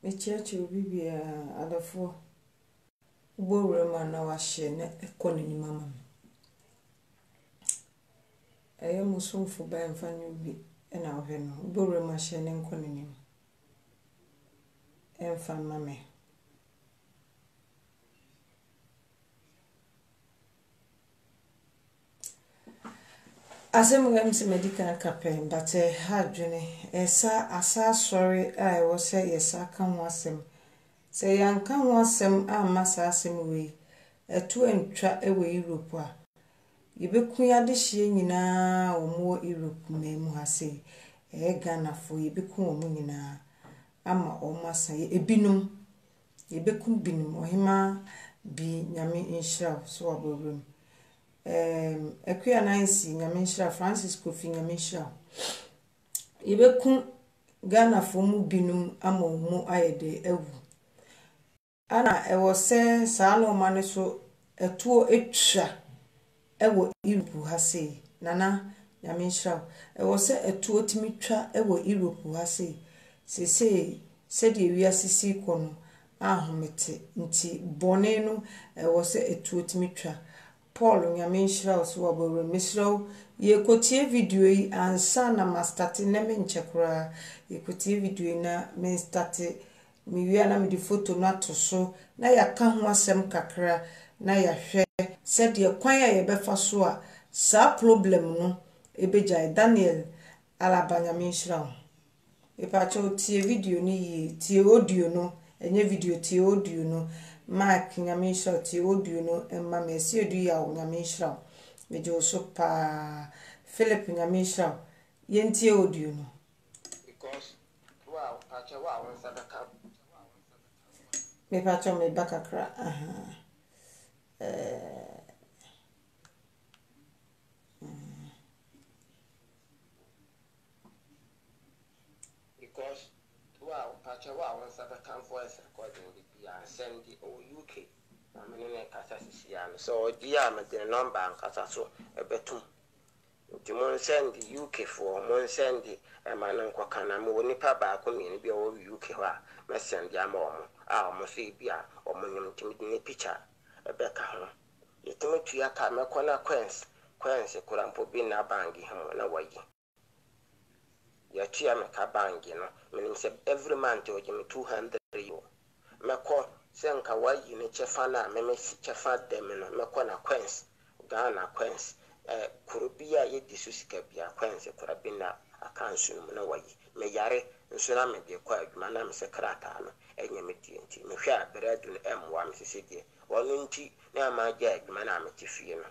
Mechiachi obi adafo ugbo ma na wa hye na ekọ ni mama me. Musumfo ba mfa ni obi na ohwe no. Ugbo ma hye na nkọ ni emfa mama. Asem MC medical campaign but ha dwene esa asa sorry I was say yes aka ho asem. Say yanka ho asem amma sa asem we etu entwa ewe Europe a yebeku ya de hye nyina omo Europe memu ha say Ghana fo yebeku omo nyina ama omo asaye ebinum yebeku binum ohima bi nyame inshira so abobrum Ekuya Nancy Nyamenshira Francis Kofi Nyamenshira Yebeku Ghana fomu binum amomu ayede ewu ana ewo se saa no mane so etuo etwa ewo Europe ha sei nana Nyamenshira ewo se etuo timitwa ewo Europe ha sei se de wiase si kono ahomete nti bone no ewo se etuo timitwa Paul Nyamenshira so waboro misro ye kotie video yi ansa na mastart na me nchekura ye kotie video na me start mi wi na me di photo na to so na ya ka ho asem kakra na ya hwe se de kwan ya ye befa so a sa problem no ebejai Daniel Alaba Nyamenshira e pa cho tie video ni yi tie audio no enye video tie audio no Mark Nyamenshira tie audio no emma mesi edu ya Nyamenshira mejo so pa Philip Nyamenshira yentie audio no because wow acha wow sadaka me pa cho me bakakra because wow acha wow sadaka voice recording the send the UK amene kasa sisia no so dia me the number kasa so ebetum nti mon send the UK for mon send the emanan kwakana mo nipa ba ko mi bi o UK ho a me send ya ma omo a omo so bia omo nyim timi ni picture ebeka ho yetimi tuya ka me kona coins kurampo bi na bangi ho na wayi ya tuya me ka bangi no menim se every month o jimi 200 euro me ko senka wayi ne chefa na me si chefa dem no me ko na coins Ghana coins kurubia ye disusika bia coins kurabina akansu no na wayi me yare nso na me de kwa adwuma na me se krata no enye me die nti me hwe abredu no emwa me sese die wono nti na ma gya adwuma na me tifie no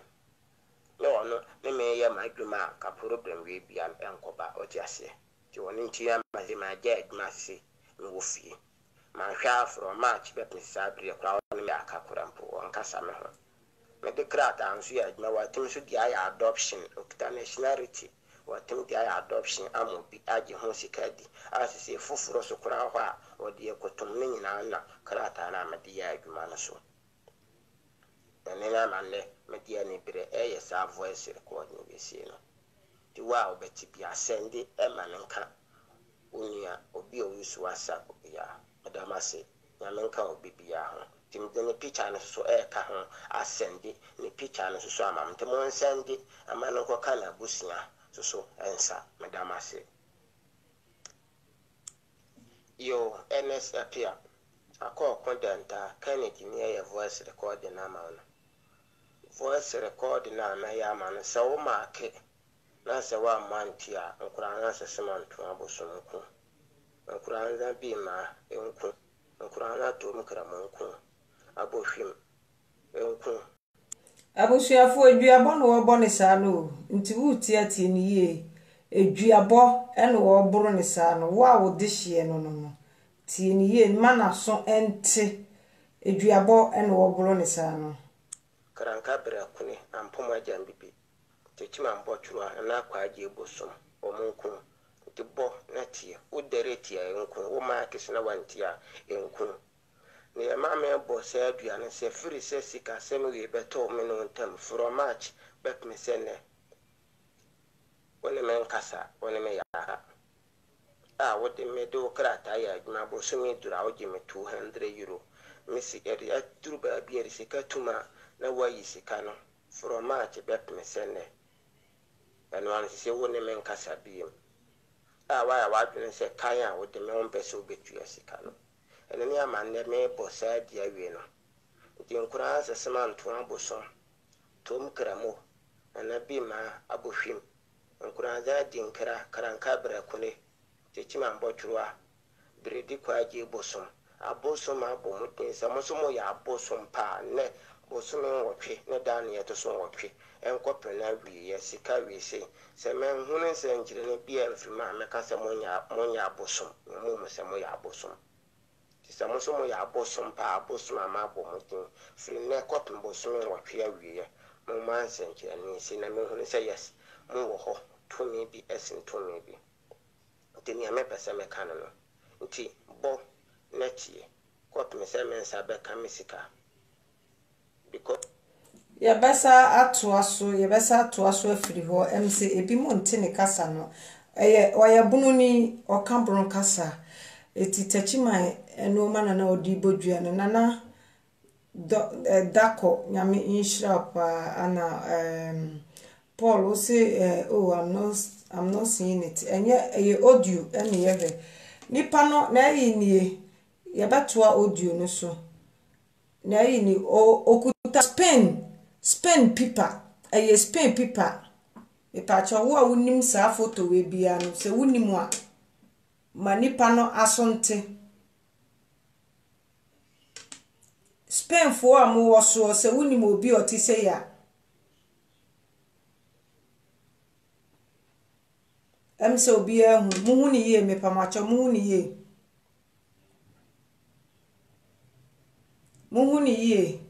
ne wono ne me ye ma adwuma ka problem we bia enkoba otiase ti wono nti ya ma de ma gya adwuma sese me wo fie ma hwa from March bet me sabre kwa wono me akakura mpo wonkasa me ho me de krata anso ya adwuma watim so dia ya adoption okita nationality watim dia ya adoption amobi age ho sikadi asese foforo so kura ho a odi ekotom ne nyina na krata na me dia adwuma no so ene na manne me dia ni bere sa voice recording we see no ti wa obeti bia send e manenka unia obi o use WhatsApp ya adamase nyamenka obi bia ho tim de ni picture no so ka ho asend ni picture no so amam te mon send amanenko kana busia so ensa madamase yo NS appear akọ kondenta Kennedy ni ya voice recording na ma no voice recording na ya ma no se wo maake na se wa mantia nkura na se semanto abosomko nkura na bi ma enku nkura na to mkra monko abohwim enku Abusuafo eduabo no wo bo ne saa no nti wuti ati ni ye eduabo ene wo boro ne saa no wo a wo de hye no tie ni ye mana so ente eduabo ene wo boro ne saa no kranka bra kuni ampoma jambibi techima mbotwura na kwaje bosom omunku tibo na tie udereti ya enku wo ma kisina wantia enku ne mama bo se aduane se free se sika se me we beto me no ntam from March bet me sene woni men kasa woni me ya what the medo crata ya ma bosumi dura oji me €200 misi eri aturu ba bi eri sika tuma na wayi sika no from march bet me sene eno an se woni men kasa biem wa wadwene se kan a wo de me on pese obetu sika no eno ni ama ne me bosa dia wie no nti nkura asa semanto aboso tom kramo na bi ma abohwim nkura za di nkra karanka brakune chechima mbotruwa bredi kwa je bosom abosom abomuten samosomo ya abosom pa ne bosom nwotwe ne dan ye to so nwotwe enkopena wi ye sika wi se men hunu se njire ne bia mfima meka se monya abosom mo se mo ya abosom ti samosomo ya abosom pa abosom ama abomuten fri ne kopem bosom nwotwe awi ye mo man se njire ne si na men hunu se yes mo wo ho to me bi esin to me bi tini ame pese me kanano nti bo netie kwap me se men sabe kamisika because ya besa atoaso afiri ho emse ebi mo ntene kasa no oya bununi okambron kasa etitachima eno mana na odi bodua no nana dako nyame inshira pa ana Paul say I'm not seeing it. And yet a audio any ever. Nipa no na yini ye betoa audio no so. Na yini okuta Spain paper. A Spain paper. E pacha wo a wonim sa photo we bia no se wonim a ma nipa no asonte. Spain fo a mo wo so se wonim obi oti se ya. Emse obi ehu muhu ni ye me pamacho muhu ni ye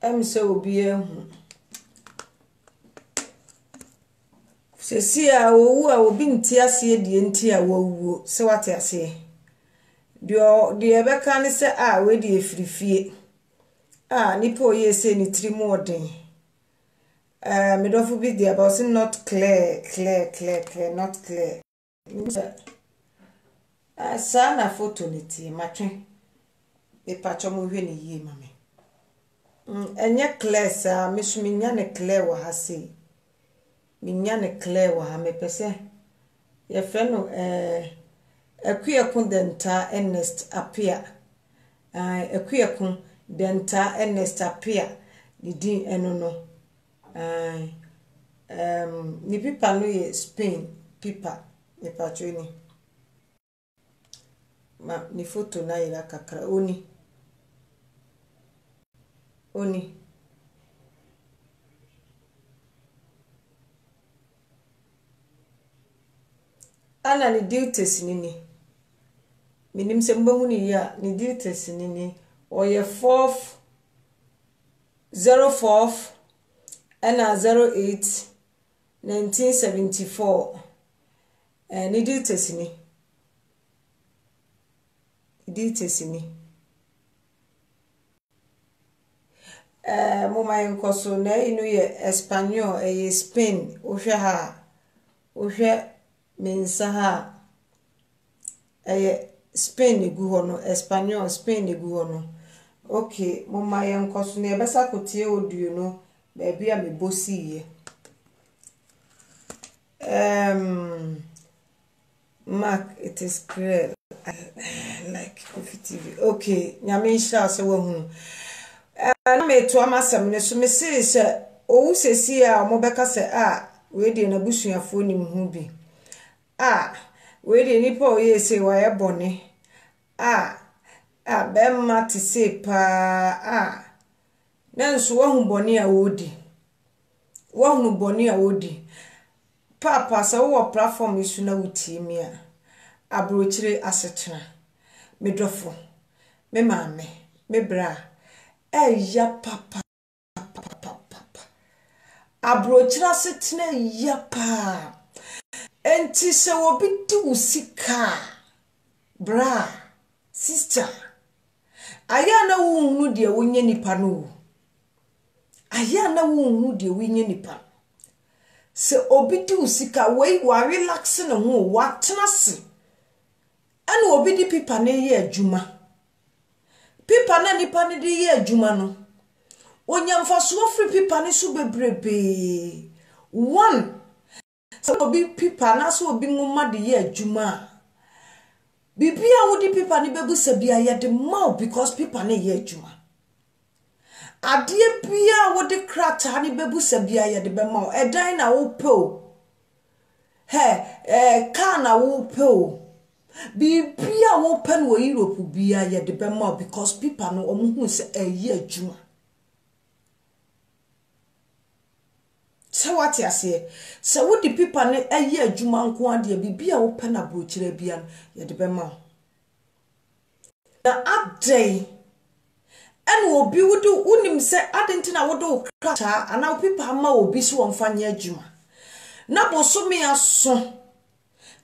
emse obi ehu sesi a owu a obi nti ase die nti a wowu se wate ase de ebeka ne se we de efirifie nipa oye se ni trimu odin me don't forbid the about not clear not clear sana photo ni ti matwe e pacho mo hwe ni yie mame enye clear sa mesumi nya ne clear wa ha se minya ne clear wa ha me pese ye fe no Ekuyekun denta Ernest appear. Ekuyekun denta Ernest appear. Ni din eno no. Ni pipa no ye Spain pipa ni patroni. Ma ni photo na ira kakra oni. Ana ni duties nini. Minim se mbahu ni ya ni duties nini. Oye 04 ana 08 1974. Ni duties ni. Moma yenkoso na inu ye Espanol ye Spain ohwe ha. Ohwe mensa ha. Spain egu ho no Espanol Spain egu ho no okay mama yenkoso na ebesa kotie audio no ba bia me bosi ye Mark it is clear like TV okay nyame sha se wo hu na me to amasem ne so me se owu sesi a mo beka se we de na busuafo nim hu bi we de nipa oye se wa ye bone bemma ti se pa nanso wa hu bone a wodi papa sa wo platform isu na wuti mi a abrochire asetena medofo me maame me bra ya papa abrochire asetena ya pa enti se wo bi di usika bra sister aya na wo de wonye nipa no aya na wo de wonye nipa se obi di usika wei wa relax ne ho wa tenase ana obi di pipa na ye adwuma pipa na nipa ne di ye adwuma no onyamfaso free pipa ne so bebrebe one so obi pipa na so obi ngoma de ye adwuma bibia wo di pipa ne bebusa bia ye de mau because pipa ne ye adwuma adie bia wo de krata ne bebusa bia ye de be mau edan na wo pe car na wo pe bibia wo pe no Europe bia ye de be mau because pipa no omuhu se ye adwuma. So what you say? So what the people ne eye adwuma nko ade bibia wo pe na brochire bia ye de be ma. Na adai en obi wudu unim se adenti na wodo krata ana people ama obi so wonfanye adwuma. Na bosomi aso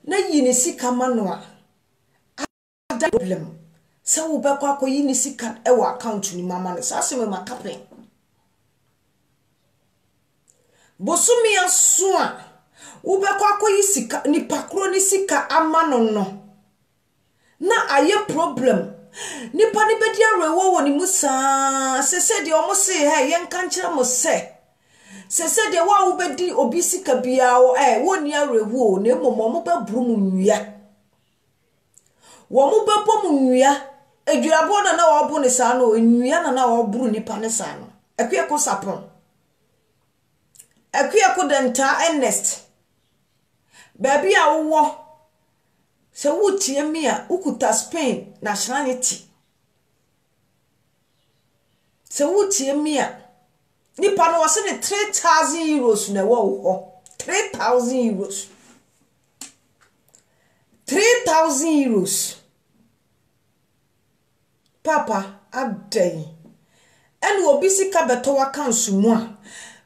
na yini sika manoa. Ada problem. Se wo be kwa yini sika e wo account ni mama no. Sa se me makapen. Bosumi asua ubekwa akoyi sika ni pakro ni sika amano no na aye problem nipa ni bedi arewo wo ni musa sese de omo se he yenka nkira mo se sese de wa ubedi obi sika bia wo ni arewo na emomo mo babru mu nwia wo mo babo mu nwia edwurabo na wo bu ni sa no nwia na wo bru nipa ni sa no ekwe ko sapon Akuya kudenta Ernest baby a wo se wutie mi a ukuta Spain nationality se wutie mi a nipa no wose ne 3000 euros na wo ho 3000 euros 3000 euros papa adai ene obi sika beto wa kansu mu a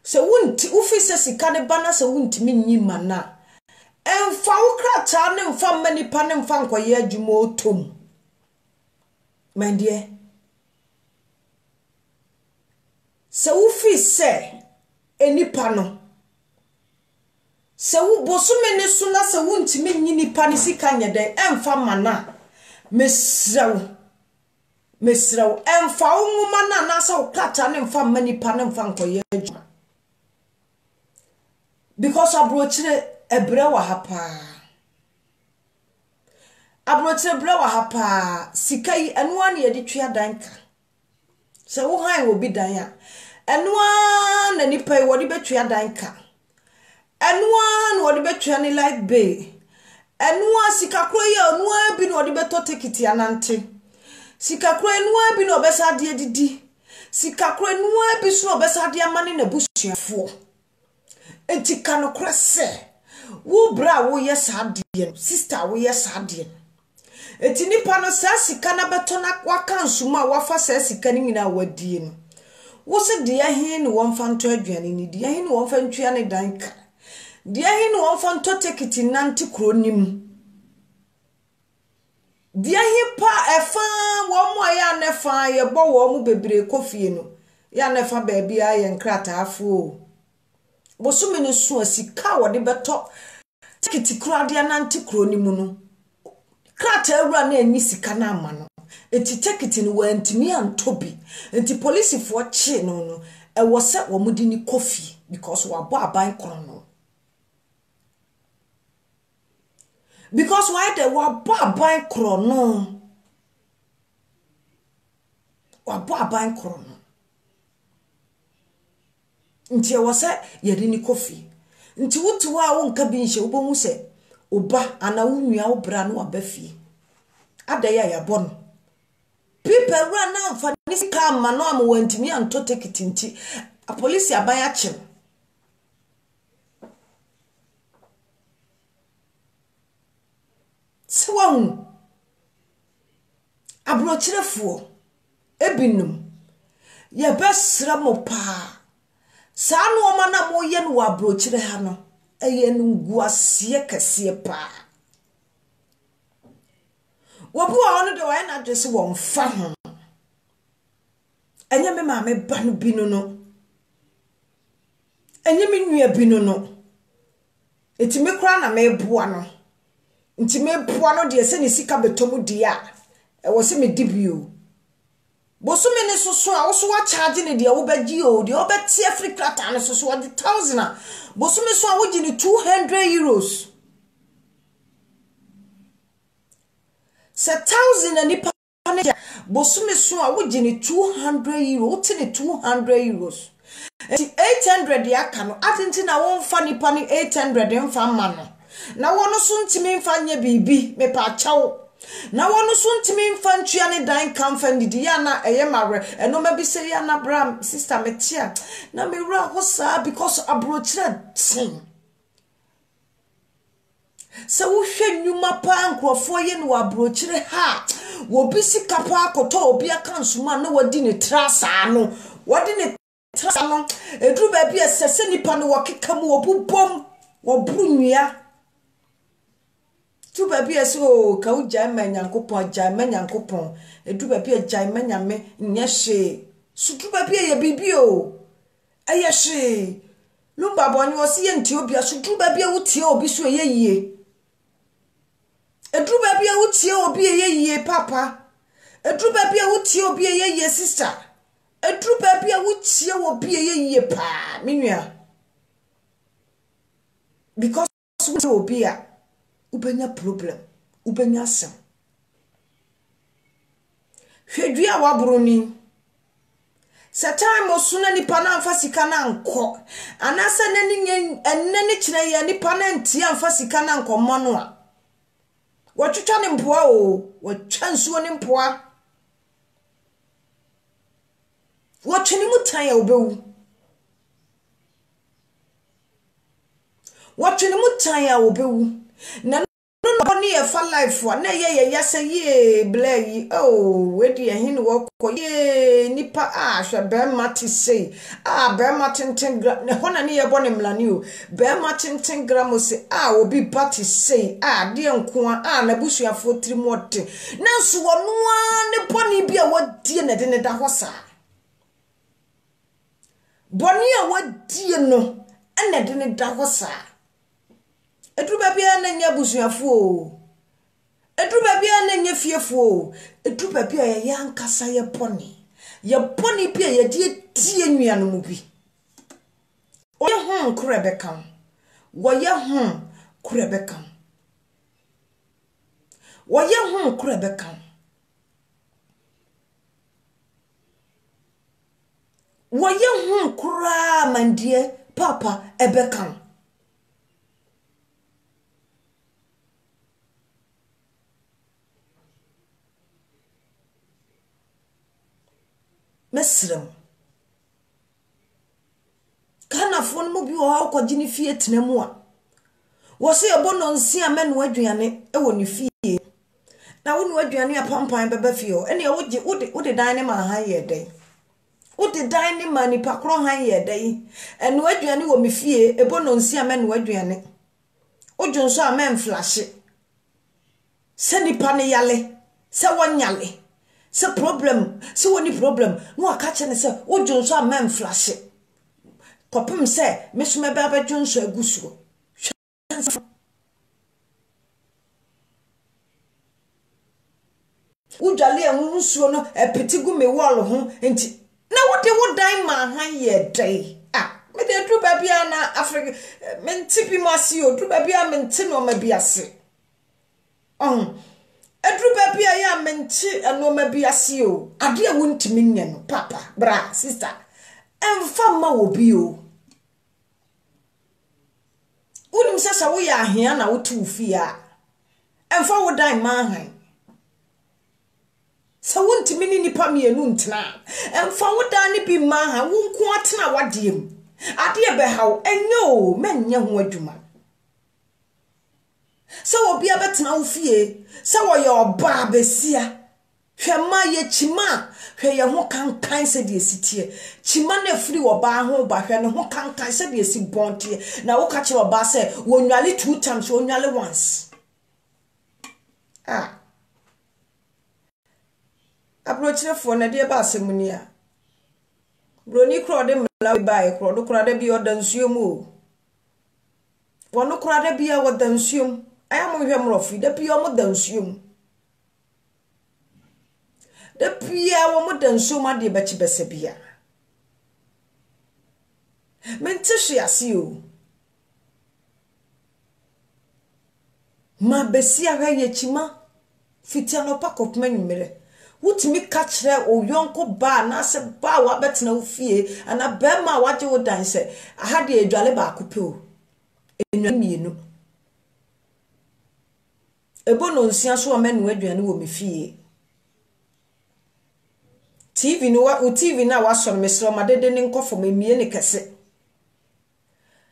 se wunti ufise sika ne bana se wunti minyima na emfa ukrata ne mfa mani pa ne mfa nkoye adwuma otom mandie se ufise enipa no se wu bosume ne so na se wunti minyini pa ne sika nyeden emfa mana mesraw emfa nwuma na se ukrata ne mfa mani pa ne mfa nkoye adwuma because abrochire ebre wa hapa abrochire ebre wa hapa sikai enwa na yedi twia danka se wo han obi dan a enwa na nipa yi wodi betwia danka enwa na wodi betwia ni light bay enwa sikakro ye enwa bi na wodi beto tikiti anante sikakro enwa bi na obesa de edidi sikakro enwa bi so obesa de amane na busuafo enti kanokra se wo bra wo yes adie sister wo yes adie enti nipa no sa sika na beto na waka nsuma wafa sa sika ni nyina wadie no wo se de ahin ni wonfa nto aduane ni de ahin ni wonfa ntwia ne danka de ahin ni wonfa nto tekiti nanti kronim de ahin pa efa wo mo ya ne fa ye bo wo mo bebre kofie no ya ne fa ba bia ye nkrata afo bosumi ne so asika wode beto tikiti krade ananti kronimu no krata awura na ani sika na ama no enti tikiti no wantimi antobi enti police fo chi no e wo se wo mudi ni kofi because wa bo aban krono because why they wa bo aban krono wa bo aban krono nti wo se yedi ni kofi nti wutu wa wo nka bi nhye wo bohu se oba ana wunua wo bra no abafie adaya ya bono people run now for this car man no am wantimi anto tikiti nti a police aban ya chem swon abrochirefo ebinum ye besra mo pa Sanu omana mo ye no abrochire ha no eye no guasie kese pa wo bu ono de wa na dwese wo mfa ho enye me maame ba no bi no enye me nua bi no eti me kura na me boa no nti me boa no de se ne sika betomu dia e wo se me dibio boso me ne soso a wo so wa charge ne de wo bagi o de wo beti Africa ta ne soso wo de 1000 a boso me so a wo gi ni 200 euros se 1000 ani pa ne boso me so a wo gi ni 200 euros wo ti ni 200 euros 800 ya kano atinti na won fa nipa ni 800 mfa ma no na wono so ntimi mfa nya bibi me pa chawo na wono so ntimi mfa ntua ne dan kamfa ndidi ya na eye mare eno ma bi se ya na bra sister metia na me wura ho sa because abrochira tin se wo hwe nyuma pa nkrofo ye ne wa abrochire ha wo bi sika pa akoto obi aka nsuma na wadi ne trasa no wadi ne trasa no edru ba bi esese nipa no wakeka mu obubom wo brunua tu ba bi ese o ka u jama nyankopon jama nyankopon edru ba bi jama nyame nya hye sutu ba bi ye bibi o aye hye lumba bonyo osi ye nti obi sutu ba bi wutie obi so ye yie edru ba bi wutie obi ye yie papa edru ba bi wutie obi ye yie sister edru ba bi wutie obi ye yie pa minua because obi a ubenya problem ubenya sam hwedua wabroni se time osuna nipa na amfa sika na anko anasa nani kire ya nipa na ntia amfa sika na anko mono a watwetwa ne mpoa o watwa nsuo ne mpoa watwene mutan ya obewu watwene mutan ya obewu na no ni e fa life wa na ye yase ye blay oh we di hin wo ko ye nipa a hwe be mati sei be mati gra ne hona ni ye bone mlani o be mati gra mo se obi bati sei de nko na busuafo trimote na so wono ne bone bi a wadie na de ne da hosa bone a wadie no na de ne da hosa edru babia na nya busuafo o edru babia na nya fiefo o edru babia ya yankasa ye boni bia ye die nuanu mu bi oye hon kurebeka woye hon kurebeka woye hon kurebeka woye hon kura mandie papa ebeka mesrem kana fon mo bi o akwa gini fie tenemu a wo se ebono nsi amenu aduane e wo ni fie na wo ni aduane apampan beba fie o ene wo de dan ne ma ha ye den wo de dan ne ma ni pakro ha ye den enu aduane wo mi fie ebono nsi amenu aduane o jonso amen flash se nipa ne yale se wonyale se problem se woni problem no aka chene se ojonso amem flash kopim se mesuma ba jonso agusuo udwale enwusuo no epetigu me wall ho enti na wode wodan ma han ye dai me de dru ba bia na Africa mentipi masi o dru ba bia menti no ma biase edru babia ya menti enoma biase o ade a wontimi nye no papa bra sister emfa ma wo bi o unim sasa wo ya ahia na wo tu fi a emfa wo dan ma han sa wontimi ni nipa mienu ntena emfa wo dan ni bi ma han wo nko atena wadiem ade e be hawo enye o menye ho adwuma se obi abetena wo fie se wo ye oba besia hwema ye chima hwe ye ho kankan se de sitie chima na firi wo ba ho ba hwe ne ho kankan se de si bontie na wo ka che wo ba se wo nwale 2 times wo nwale once abrochire fo na de ba asemunia broni kro de mla bae kro do kra de bi odansuom o wono kra de bi a wodansuom aya mo hwɛ mrofi de bi o mo dansuom de bia wo mo dansuom ade bechi bese bia mente hwe ase o ma besi ahwe ye chima fitia no pakop manwumere wutimi ka kire o yonko ba na se ba wa betena wo fie ana ba ma waje wo dan se aha de adwale ba kope o enwa mienu ebo no nsia so o menu aduane wo me fie TV no wa TV na wa so no mesro ma dede ne nkofo ma mie ne kese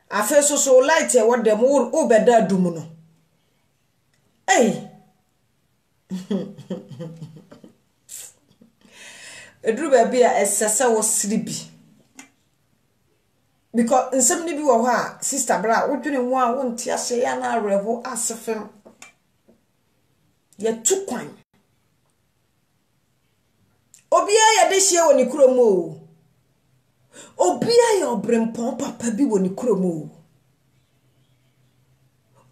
afa so light e wo dem wo beda dum no ei edru ba bia esese wo sribi because nsem ni bi wo ha sister bra wo dwene ho a wo ntia hye ya na revo asefem ye tukwan obia ya de hye woni kromo obia ya obrempon papa bi woni kromo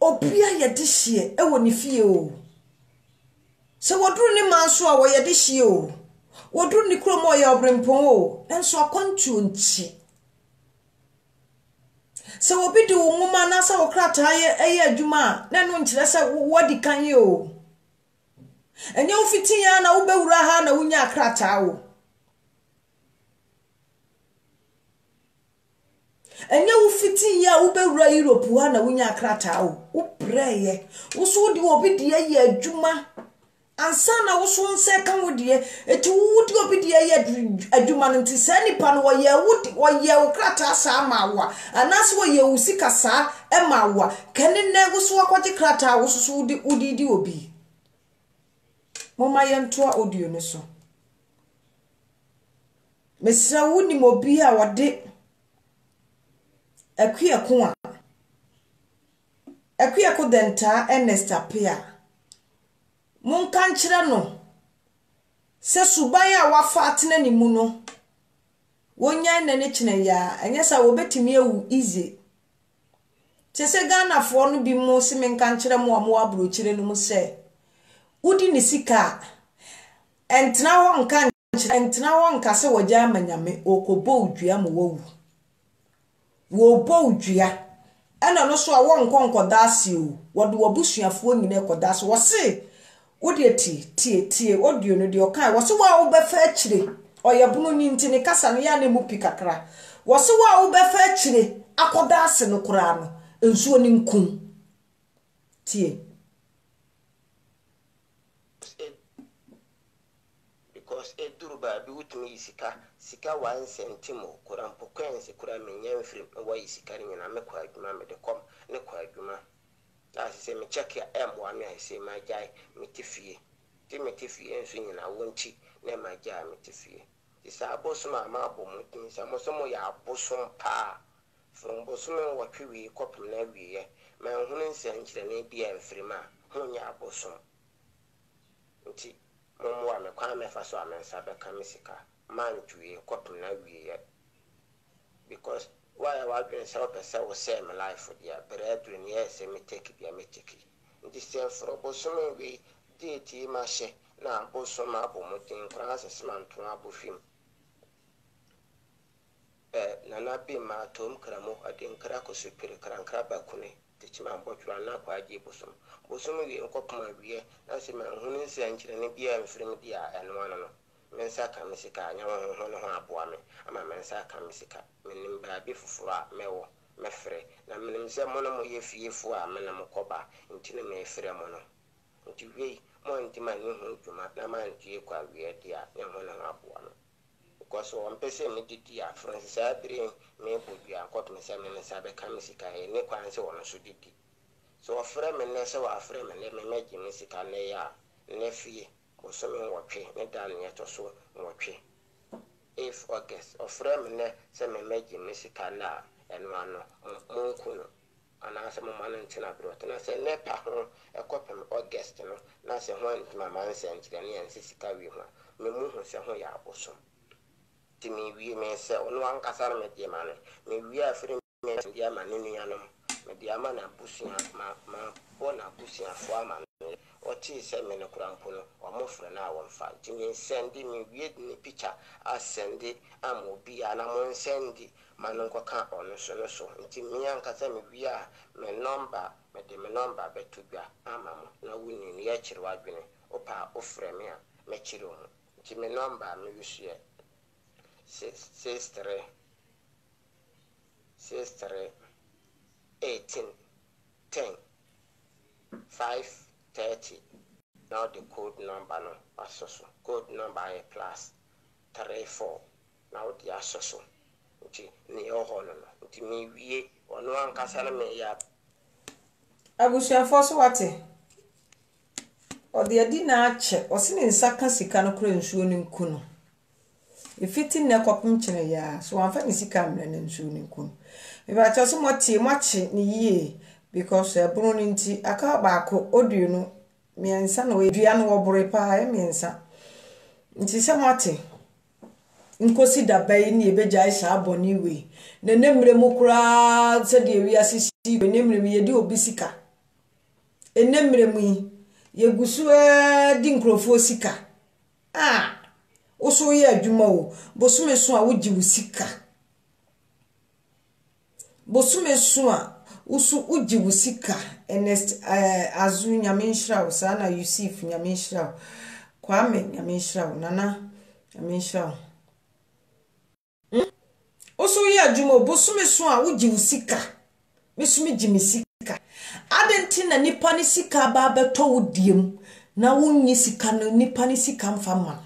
obia ya de hye e woni fie o se wodru ni manso a wo ya de hye o wodru ni kromo ya obrempon o enso akontu nchi se obi de wo nwoma na sa wo krata ye adwuma na no nkire se wodi kan ye o enye ofiti ya na wo bewura ha na wunya krata o enye ofiti ya wo bewura Europe ha na wunya krata o wo preye wo so di obi de ye adwuma ansa na wo so nse kan wo de eti wo di obi de ye adwuma no nti sa nipa no wo ye wo krata sa ma wa anase wo ye usika sa e ma wa kene ne wo so akwaje krata wo so udi obi mama yento audio no so mesra woni mobi a wode akuya ko denta Ernest Apia mun kan kire no se suban a wafa atena ni mu no wonya na ne kine ya enye sa wo betimi ewu easy se Ghana fo no bi mu se men kan kire mu amwo abro kire no mu se udi ni sika entna ho nka entna ho nka se wogya amanyame okobo udua mo wawu wo bo udua ana no so a wo nkonkoda ase o wode wobusuafo nyina koda ase wo se wode tie audio no de okan wo se wa wo befa akire oyabunu ni ntini kasa no ya na mu pikakra wo se wa wo befa akire akoda ase no kura no ensuo ni nkum tie because eduruba bi wutumi sika 1 centimo kuran pokwense kuran menyan firi wo sika ni na me kwa adwuma me de kom ne kwa adwuma na se me check ya m1 me ase ma jai me tifie ti me tifie enso nyina wonchi na ma jai me tifie ti sa abosom ma abom tin sa mosomo ya abosom pa from bosom wo twiwi kopem na wiye ma hunu nsia nkyere na bia mfiri ma honya abosom nti momo me kwa me fa so amensa be kamisika man tuye kopem na wiye because why I been so person will say my life for their brethren, yes, and me take it, me take it. This time for a bosom we deity mashe, now bosom abo mutin crasses man to abo film. Nana be ma tom cramo, I didn't crack or superior crank crabacune, teach man but you are not quite bosom. Bosom we and cop my beer, as a man who is entering a beer and frame dear and one of mensa kamisika nya ho aboa me ama mensa kamisika menim ba bi fufura mewo mefre na menim se mono mo ye fiefo a menam koba ntine me frɛ mo no nti wei mo nti ma ni hu dwuma na ma ntie kwa wie dia nya ho aboa me because on pese me didi a Francis Adrien me bodua akɔto me se mensa be kamisika e ne kwan se wono so didi so ofrɛ me ne se wa afrɛ me ne me magi misika ne ya ne fie Bosom watching, ne dan yet or so watching. If August or frame ne send me making musical now and one monkuno. And I said, Mamma and Tina brought, and I said, Nepa, a copy of August, and I said, one to my man sent to the near Sisica River. Me move and say, Hoya bosom. ti me wi me se ono ankasa na me de ma no me wi afiri me de ma ne nuanom me de ama na busua ma bo na busua fo ama o ti se me no kurampo no o mo frɛ na wo mfa ti me send me wi ni picture a send am obi ana mo send ma no nkoka ono so no so nti me ankasa me wi a me number me de me number betu bia ama mo na wuni ni ya kire wadwene opa o frɛ me a me kire ho nti me number me wi so 63 18 10 530. Now the code number no asoso. Code number is +34. Now the asoso. Nti ni oho no. Nti mi wie ono ankasa na me ya. Abusuafo so wate. Odi adi na ache, osine nsaka sika no kura nsuo ni nku no. Ifiti ne kopum chene ya, so amfa ni sika mre na nsuo ni nku no. Eba cha so motie ni yie because ebunu ni nti aka baako odu no miensa na we dua no wobore pa e miensa. Nti se mote nkosi dabai ni ebeja isa aboni we. Na nemre mu kura se de wi asisi we nemre mi yedi obi sika. Enemre mu yi yegusu di nkrofo sika. Oso ye adwuma o bosume so a wogi wusika. Bosume so a usu ugi wusika Ernest azu nyamenhira wo sana Yusuf nyamenhira wo Kwame nyamenhira wo nana nyamenhira wo oso ye adwuma bosume so a wogi wusika mesumi gimisika adenti na nipa ni sika ba beto wodiem na wonyi sika no nipa ni sika mfama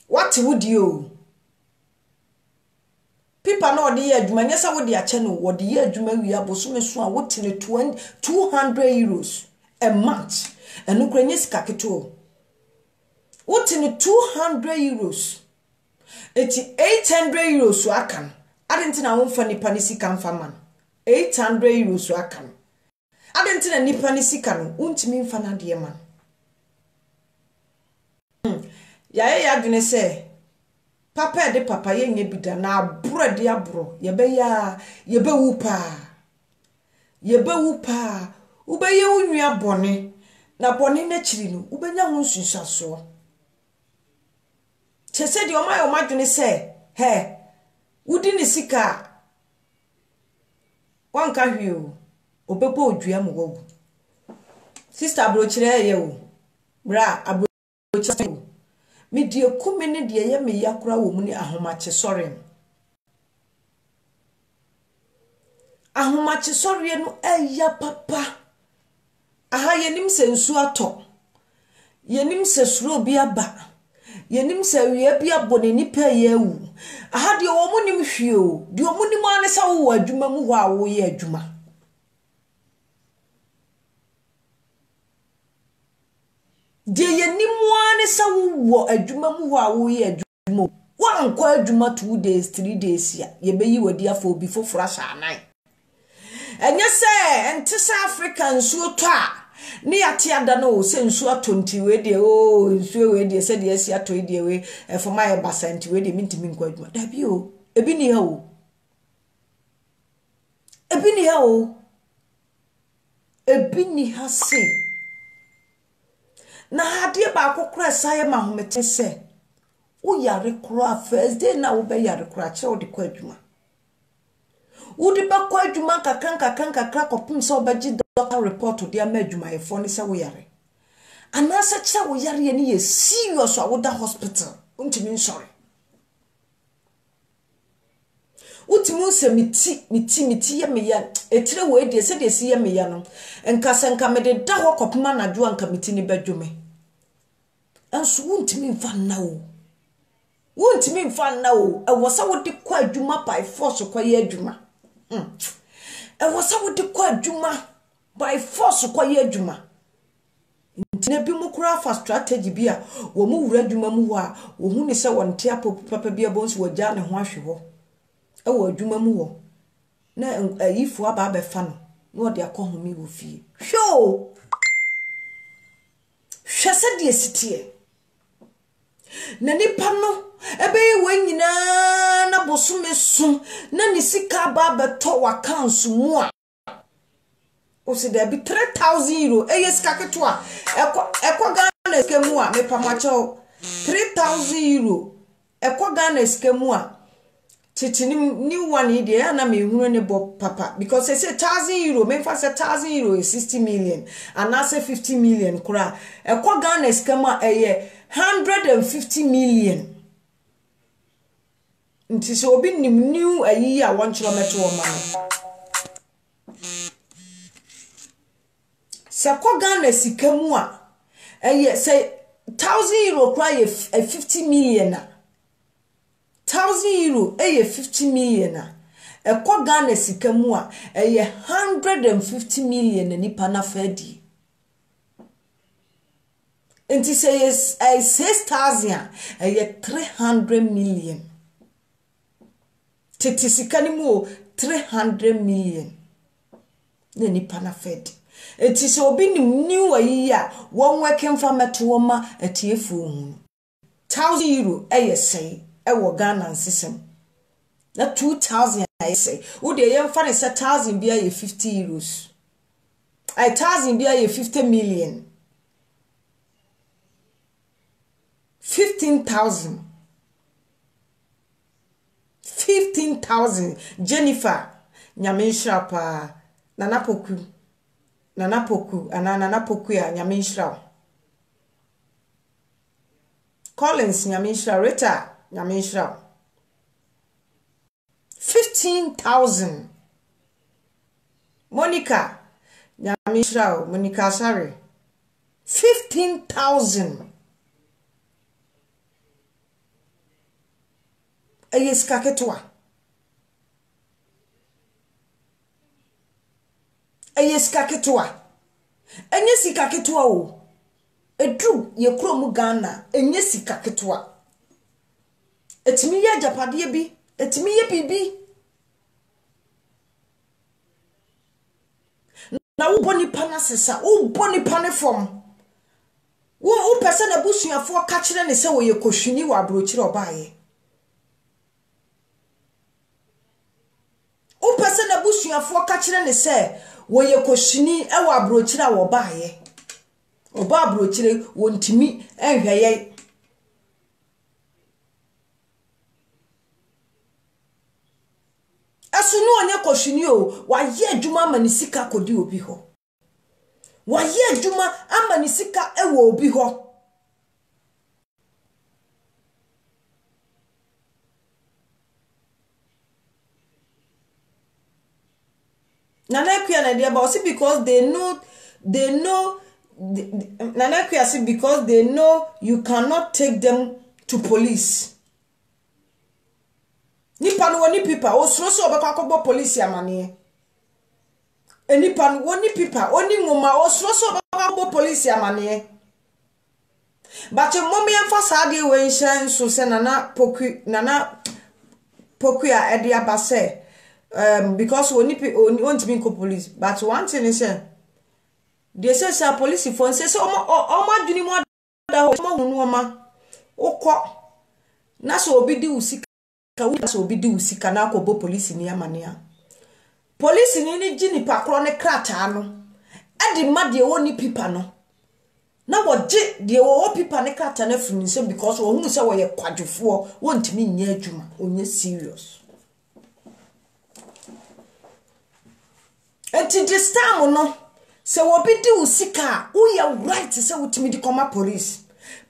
what would you Pipa no de ye adwuma nyesa wo de ache no wo de ye adwuma wi abosume so a wo tene 200 euros a month enu kura nyesika keto wo tene 200 euros eti 800 euros so akan adenti na wo mfa nipa ni sika mfa man 800 euros so akan adenti na nipa ni sika no untimi mfa na de man ya adwene se Papa de papa ye nye bida na abro de abro yebe wupa ube ye unua bone na bone na chiri no ube nya ho nsusaso chese de o ma dwene se he wudi ni sika wanka hwio obebo odua mo wo sister abro chire ye wo bra abro chire me die kume ne de ye me yakura wo mu ni ahomache sore no eya papa aha yenim se nsu ato yenim se suro bi aba yenim se wie bi abone nipa ye wu aha de wo mu nim hwio de wo mu nim ane sa wo adwuma mu ho a wo ye adwuma de yenim ane sa wo adwuma mu ho a wo ye adwuma wan kwa adwuma 2 days 3 days ya ye beyi wadi afọ bi foforo sha anan enye se ente South Africa nsuo to a ne yate ada no se nsuo 20 we de o nsuo we de se de asi ato de we for my basant we de mintimi nkwa adwuma da bi o ebi ni ha o ebi ni ha se na hadie ba kokora saye mahomete se wo yare kora first day na wo be yare kora che wo de kwa adwuma wo de ba kwa adwuma kakra kopum se wo beji doctor report de ama adwuma e fo ne se wo yare anasa che wo yare ye ni ye serious wo da hospital untimi nsore utimu se miti ye me ya etire wo de se de si ye me ya no enka me de da ho kopuma na dwo anka miti ni badwome anso untimi mfa na o e wo sa wo de kwa adwuma by force kwa ye adwuma e wo sa wo de kwa adwuma by force kwa ye adwuma ntine bi mu kura fa strategy bi a wo mu wura adwuma mu ho a wo hu ni se won te papa bi abonso wo ja ne ho ahwe ho ewo adwuma mu wo na ayifu aba abefa no no de akohomi wo fie hwo hwese de sitie na nipa no ebe we nyina na bosume so na ni sika ba beto accounts mu a o se there be 3,000 euro sika keto a ekwa Ghana sika mu a me pamacho 3,000 euro ekwa Ghana sika mu a titi ni one idea na me hunu ne bo papa because they say 1,000 euro me fa say 1,000 euro is 60 million and I say 50 million kura ekwa Ghana sika mu a 150 million nti so obi nim new ayi a 1 kilometer o man se kwa Ghana sika mu a say 1,000 euro kura 50 million na 1,000 euro 50 million na ekwa Ghana sika mu a 150 million na nipa na fadi nti say 6,000 300 million tete sika ni mu 300 million na nipa na fadi nti so obi nim new ayi a won working for metoma atiefu hu 1,000 euro say ewo Ghana system na 2,000 say wo de yem fa ne 1,000 bia 50 euros 1,000 bia 50 million 15,000 Jennifer Nyamenshra pa Nana Poku ya Nyamenshra Collins Nyamenshra Rita Nyamenshra 15,000 Monica Nyamenshra Monica sorry 15,000 Eyeska ketwa enye sika ketwa o edu ye krom Ghana enye sika ketwa etimi ye japade bi etimi ye bibi na wo boni pana sesa wo boni pane from wo person abusuafo ka kire ne se wo ye kohwini wa abrochire obaaye wo person abusuafo ka kire ne se wo ye kohwini e wa abrochire wo baaye oba abrochire wo ntimi enhweye asunu onye kohwini o wa ye adwuma amanisika kodi obi ho wa ye adwuma amanisika ewo obi ho Nanakuya na dia but because they know Nanakuya see because they know you cannot take them to police. Nipa no woni pipa o suro so obekwa kobo police amane. Nipa no woni pipa oni ngoma o suro so obekwa kobo police amane. But mommy emphasize the we nshan so se nana poku ya ede abase because woni want me ko police but one thing is they say police phone say so o ma dwuni mo da ho mo hunu o ma ukọ na so obi di usika ka so obi di usika na akobo police ni amane a police ni gini pakro ne krata no ade ma de woni pipa no na woje de wo pipa ne krata na funi se because wo hunu se wo ye kwadwofo wontimi nya adwuma onye serious enti this time no se wo bi di usika wo ye right se wotimi di koma police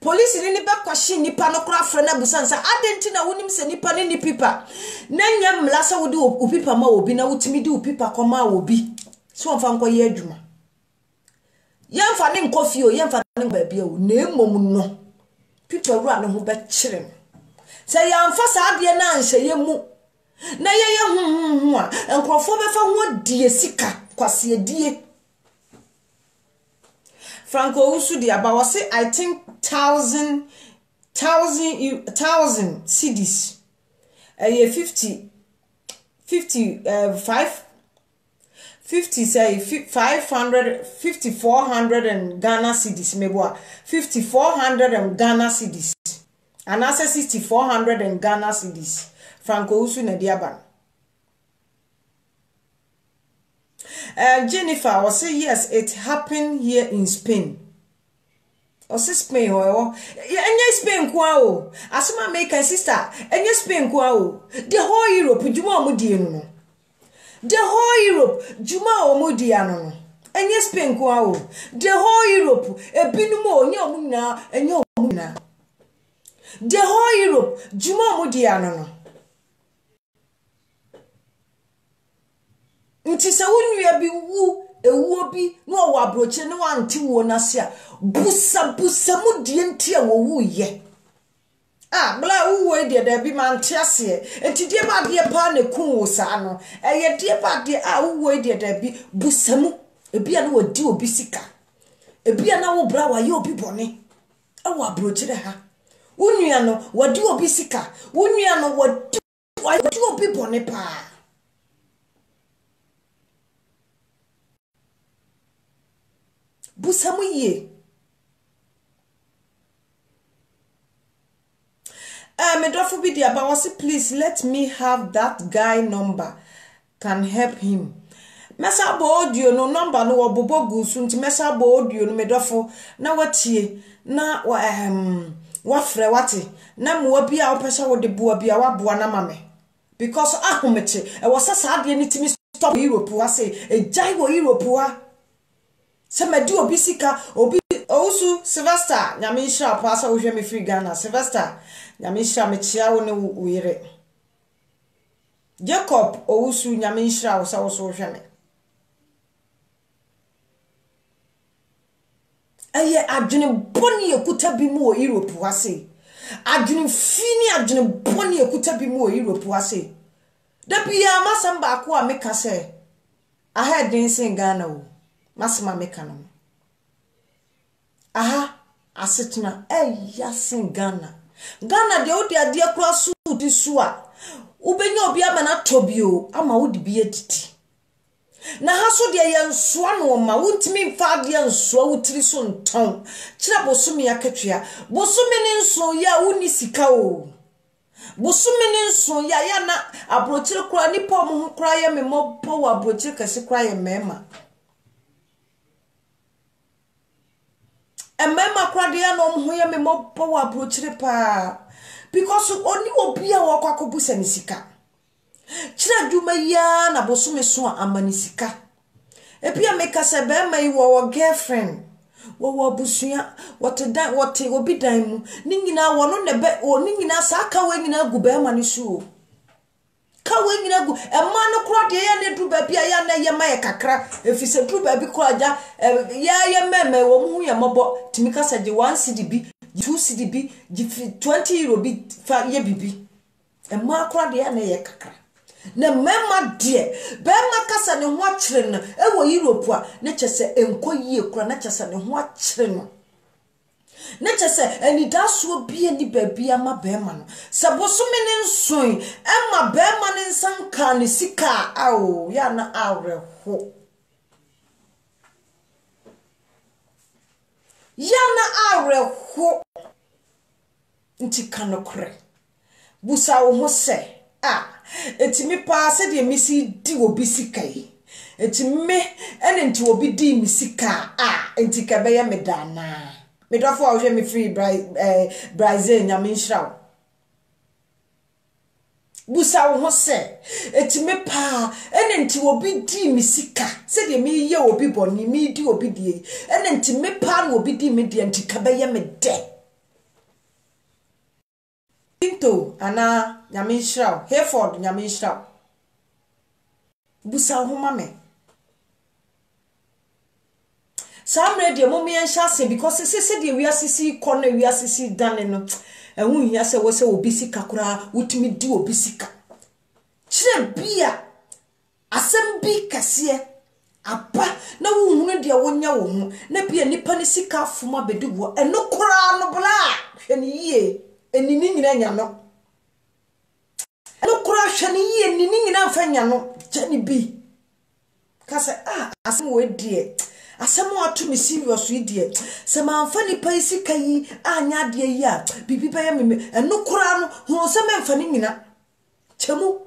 ni ba kwashi nipa no kura frɛ na busansa adenti na wonim se nipa ne ni pipa na nya mla se wo di opipa ma obi na wotimi di opipa koma obi so won fa nko ye adwuma yemfa ne nkofi o yemfa ne baabia o na emom no pipa ru ne ho be kyere se yamfa sa ade na anhye mu na ye hu a enkrofo be fa ho die sika kwase adie Franco Usu di about was I think 1,000 cedis. 400 and Ghana cedis meboa 5,400 and Ghana cedis And as 6400 in Ghana cedis. Franco Usu na diaba. Jennifer will say yes, it happened here in Spain. Or say Spain or any Spain kwao. Asuma make a sister, any Spain kwao. The whole Europe, Juma Mudiano. The whole Europe, Juma Mudiano. Any Spain kwao. The whole Europe, a binumo, nyomuna, and yomuna. The whole Europe, Juma Mudiano. Nti se wonua bi wu ewuo bi no wa broche no anti wo na se a busa mu die nti a wo wu ye bla wu we de da bi man ti ase enti die ba de pa na kun wo sa no eye die ba de wu we de da bi busa mu ebia na wadi obi sika ebia na wo bra wa ye obi bone wa broche de ha wonua no wadi obi sika wonua no wadi obi bone pa. Busamu ye. Medrofu bi dia ba wasi please let me have that guy number. Can help him. Mesa bo audio no number no obobo gusu nti mesa bo audio no medrofu na watie na wa frɛ wate na mo bi a opesa wo de boa bi a wa boa na mame because ahomete e wo sasa ade ni timi stop Europe wa say ejai wo Europe wa. Semedi obi sika obi osu Sylvester nyamisha pasa wo hwe me free Ghana Sylvester nyamisha me chia wo ne wire Jacob osu nyamisha wo sa wo so hwe me aye adwene boni ekuta bi mu o Europe wa se adwene fini adwene boni ekuta bi mu o Europe wa se da bia masamba ko a meka se ahead din sin Ghana o masima meka no asetna yasin Ghana de odi ade akura su di su a ubenya obi ama na tobio ama wodi bi editi na haso de ye nsoa no ma wontimi mfa de nsoa wotiri so nton kira bosumi akatwea bosumi ni nso ya woni sika o bosumi ni nso ya na abrochire kura ni po mo kura ye memo po wa abrochire kase kura ye mema emema kwade ya no mho ye memo po wa abrochire pa because oni obi a wo kwakobusa ni sika kira dwuma ya na bosumi so amanisika epia meka se be mai wo girlfriend wo busua wote obi dan mu ni nyina wo no ne be ni nyina saka we nyina gu be ma ni so ka we nyina gu ema no kura de ya ne du ba bia ya na ye ma ye kakra efise du ba bi kura ja ya ye meme wo mu ye mobo timika sa je 1 cd 2 cd 20 euro bi fa ye bibi ema kura de ya na ye kakra na mema de be makasa ne ho akire no ewo Europe a ne chese enkoyie kura na chese ne ho akire no ne chese eni daso bi eni baby ama be ma no sabosome ne nson ema be ma ne nsanka ne sika awo ya na areho nti kanokre busa wo ho se etimi pa se de misi di obi sikai etimi ene nti obi di misika enti ka be ya medana medafo a wo me free Brazil nyamenhira busa wo ho se etimi pa ene nti obi di misika se de mi ye obi boni mi di obi die ene nti me pa no obi di me die enti ka be ya mede Pinto ana nyamenhira Hereford nyamenhira busa ho mame Samre de mo me anhya se because se de wi asisi corner wi asisi dane no ehun hia se wo se obi sika kura wutimi di obi sika kire bia asem bi kase apa na wo hunu de wonya wo ho na bia nipa ne sika afoma bedi wo eno kura no bla hwani yie enini nyina nya no eno kura hwani yie enini nyina mfa nya no jani bi kase asem we die asɛm ato me serious yi de sɛ manfa nipa yi sika yi anya de yi a bibi bɛyɛ me ɛno kora no ho sɛ memfa ne nyina kyɛmu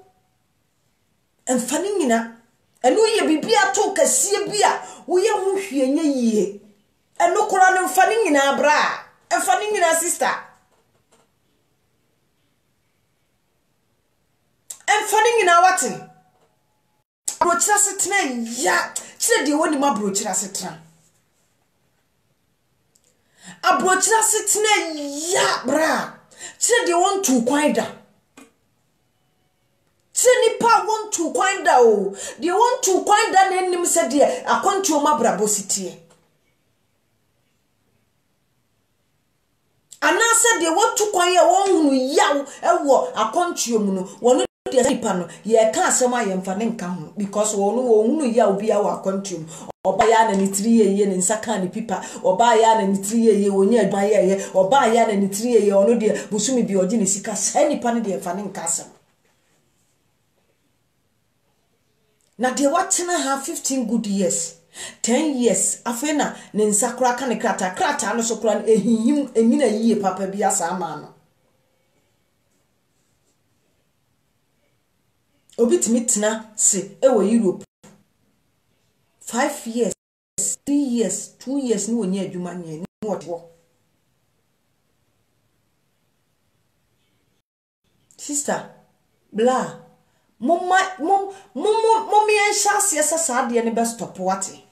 ɛmfa ne nyina ɛno yɛ bibi ato kɛseɛ bi a woyɛ ho hwie nya yie ɛno kora no mfa ne nyina bra ɛmfa ne nyina sister ɛmfa ne nyina wate abrochira setena ya kire de woni ma abrochira setena abrochira setena ya bra kire de won tu kwan da kire nipa won tu kwan da o de won tu kwan da na nim se de akwantu o ma brabo sitie anase de won tu kwan ya won hunu yaw ewo akwantu mu no won de nipa no ye ka asem ayemfa ne nka ho because wonu hunu yaw bia wa akwantu oba ya na nitiri ye ne nsaka ne pipa oba ya na nitiri ye onye adwan ye oba ya na nitiri ye ono de busumi bi oje ne sika sa nipa ne de emfa ne nka asem na de watena ha 15 good years 10 years afena ne nsakura ka ne krata no so kura ehihim enyina yie papa bi asa ama no obitimi tena se ewo Europe 5 years 3 years 2 years ni wonye adwuma nye ni wo sister bla mom yen chance ese saade ne be stop wate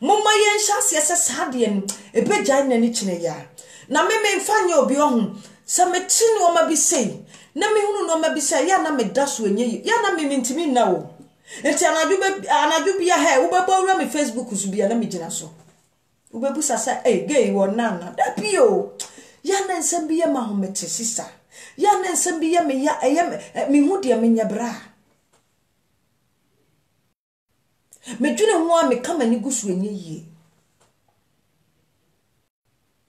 mom yen chance ese saade ne e be gyan na ni kine ya na me mfanye obi ohun se me tini o ma bi sei na me hunu no ma bi sei ya na me daso enye ya na me ntimi na wo enti anadwo bia he wo beba wura me Facebook so bia na me gina so wo bebu sasa gay wo nana da bio ya na nsem bia ma ho mete sister ya na nsem bia me ya me hu de me nyabra me dwene ho a me kama ni gusu enye yie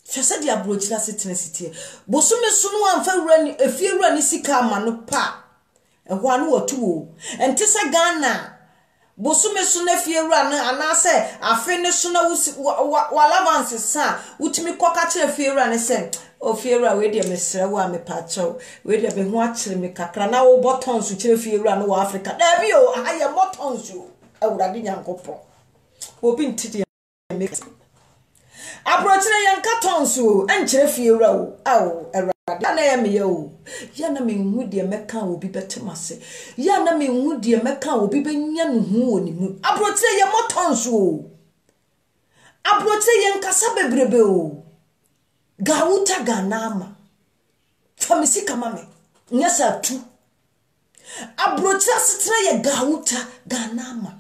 fese de abrochira setena sitie bosume sunu amfa wura ni efie wura ni sika ama no pa ehwa no watuo enti se Ghana bosume sunu efie wura no anase afe ne sunu walavanse sa utimi koka kire efie wura ne se ofie wura we de mesre wa me pacho we de be ho akire me kakra na wo botton so kire efie wura no wa Africa da bi o aye botton so awurade nyankopɔ obi ntidi me abrochire yanka tonso enkire fie wura o awo erade na ya me ye o ya na me hu de meka obi betemase ya na me hu de meka obi benya no hu oni mu abrochire ye motonso o abrochire yanka sabebrebe o gauta ganama famisi kama me nyasa tu abrochire setena ye gauta ganama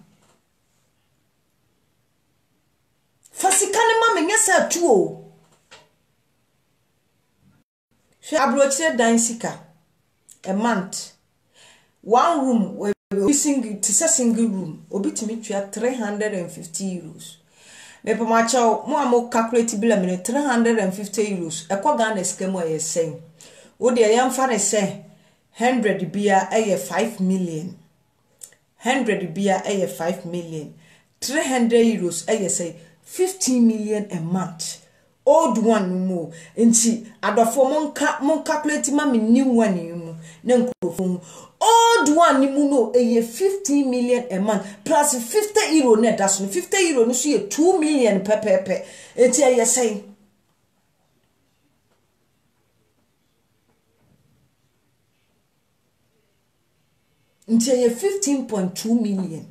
fasikane mama nyasa tuo abrochire dan sika a month one room we single room obitimi tua 350 euros me pamacha mo amo calculate bila me 350 euros ekwa Ghana skemu ayesen wo de yamfa ne se 100 bia aye 5 million 100 bia aye 5 million 300 euros aye say 15 million a month old one mo nti adofo mon calculate ma me new one mu na nkrofo old one mu no 15 million a month plus 50 euro na that's 50 euro no so 2 million pepepe enti aye say nti aye 15.2 million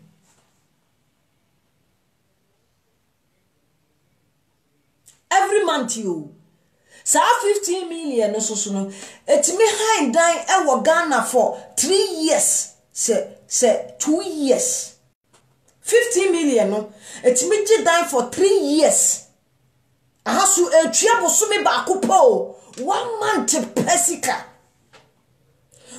every month you sa 15 million so no etimi high dan e Ghana for 3 years say 2 years 15 million no etimi ji dan for 3 years ahasu etwa bosumi ba akopɔ 1 month pesika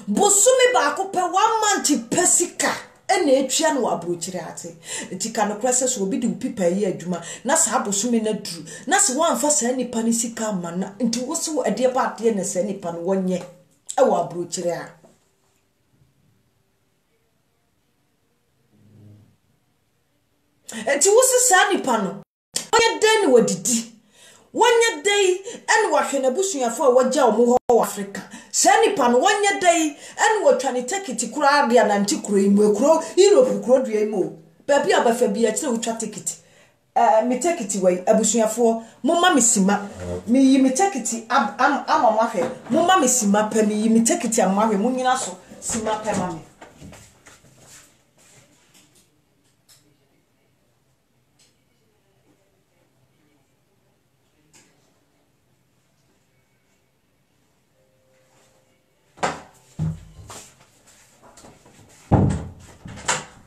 bosumi ba akopɛ 1 month pesika ene etwa no abrochire ate etika no krese so obi di pipa yi adwuma na sa abosume na duru na se wanfa sa nipa ne sika ma na nti wo se ade ba ade na sa nipa no wonye e wo abrochire a enti wo se sa nipa no wonye den ni wadidi wonye dei ene wahwe na busuafo a wagya wo ho wo Africa sa nipa no wonye dei ene wotwa ne ticket kura ade ananti kura imu ekuro Europe kuro dua imu baby abafa bia kire wotwa ticket me ticket wai abusuafo momma mesima me yi me ticket amamahwe momma mesima pa me yi me ticket amahwe munyina so sima pa mame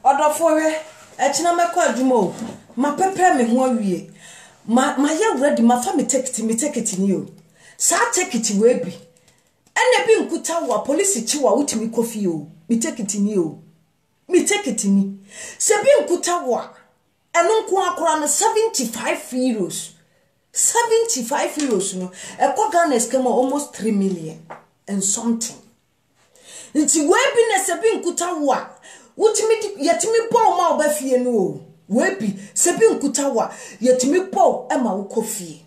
Odofowe echina mekwa adwuma o ma prepare me ho awie ma ya ready ma fa me ticket ni o sa ticket we bi ene bi nkuta wa police chi wa utimi kofi o me ticket ni o me ticket ni se bi nkuta wa eno nko akora no 75 euros 75 euros no e ko Ghana scam almost 3 million and something nti we bi na se bi nkuta wa utimi yetimi bo ma obafie no o we bi se bi nkuta wa yetimi bo e ma wo kofie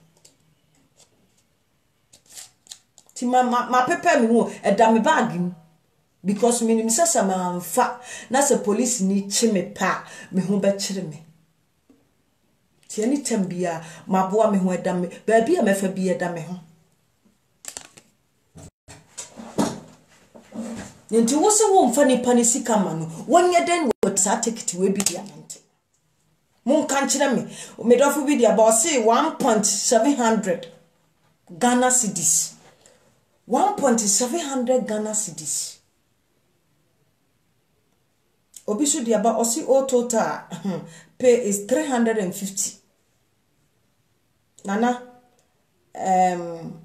ti ma pepe mi wo e da me bag because me nim sesa ma mfa na se police ni chi me pa me ho be kire me ti ani tambia ma boa me ho e da me ba bia me fa bia da me ho nti wo se wo mfa ni pani sika ma no wonye den wo sa ticket we bi dia nti mon kan kire me do fu bi dia ba say 1.700 Ghana cedis 1.700 Ghana cedis obisu dia ba osi all total pay is 350 nana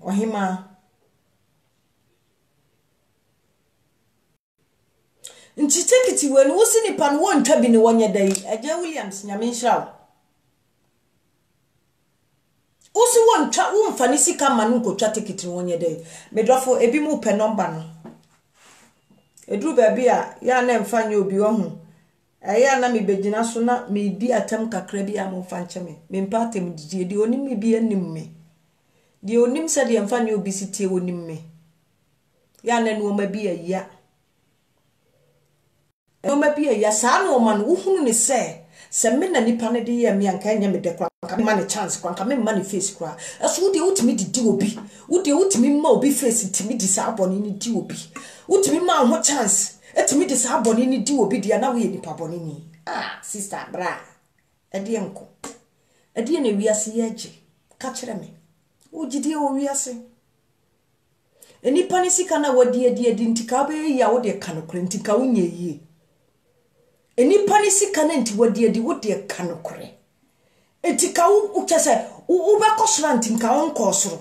ohima nti ticket we no wosi ni pan wo ntwa bi ni wonye dai Eje Williams nyame nhirawo wosi wo ntwa wo mfa ni sika ma no nkotwa ticket ni wonye dai medrofo ebi mu pe number no edru ba bia ya na mfa nya obi ohu ya na me begina so na me di atam kakra bi am mfa nche me mpa atam di onim me bi anim me di onim se de mfa nya obi sitie onim me ya na no ma bi ya no ma bi ya sa no ma no uhunu ni se me na nipa ne de ya me anka nya me de kwa ka me man chance kwa ka me man face kwa aso de utimi didi obi ude utimi ma obi face timi di sa aboni ni di obi utimi ma ho chance etimi di sa aboni ni di obi dia na we nipa boni ni sister bra ade enko ade na wiase ye age ka kire me ugidi o wiase enipa ni sika na wadi adi ntika be ya wo de kanokre ntika wonye yi enipa ni sika na nti wadi adi wo de kanokre etika wo kese wo be kosra ntinka won kosoro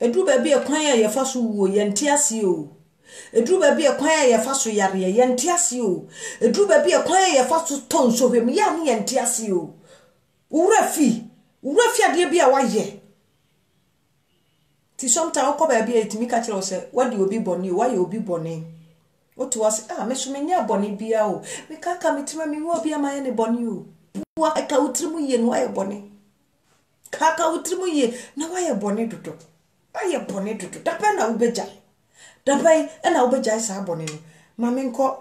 edru ba bi ekwan ya yefa so wo yente ase o edru ba bi ekwan ya yefa so yare yente ase o edru ba bi ekwan ya yefa so tonso hwem ya ne yente ase o urafi ade bi a waye ti sometimes ko ba bi etimi ka kire o se wadi obi boni o waye obi boni o to was me so menya boni bia o me kaka metima me wo bia ma ye ne boni o wa ka utrimu ye no waye boni kaka utrimu ye na waye boni dodo aye boni dodo dapa na ubeja dapa na ubeja sa boni no ma me nko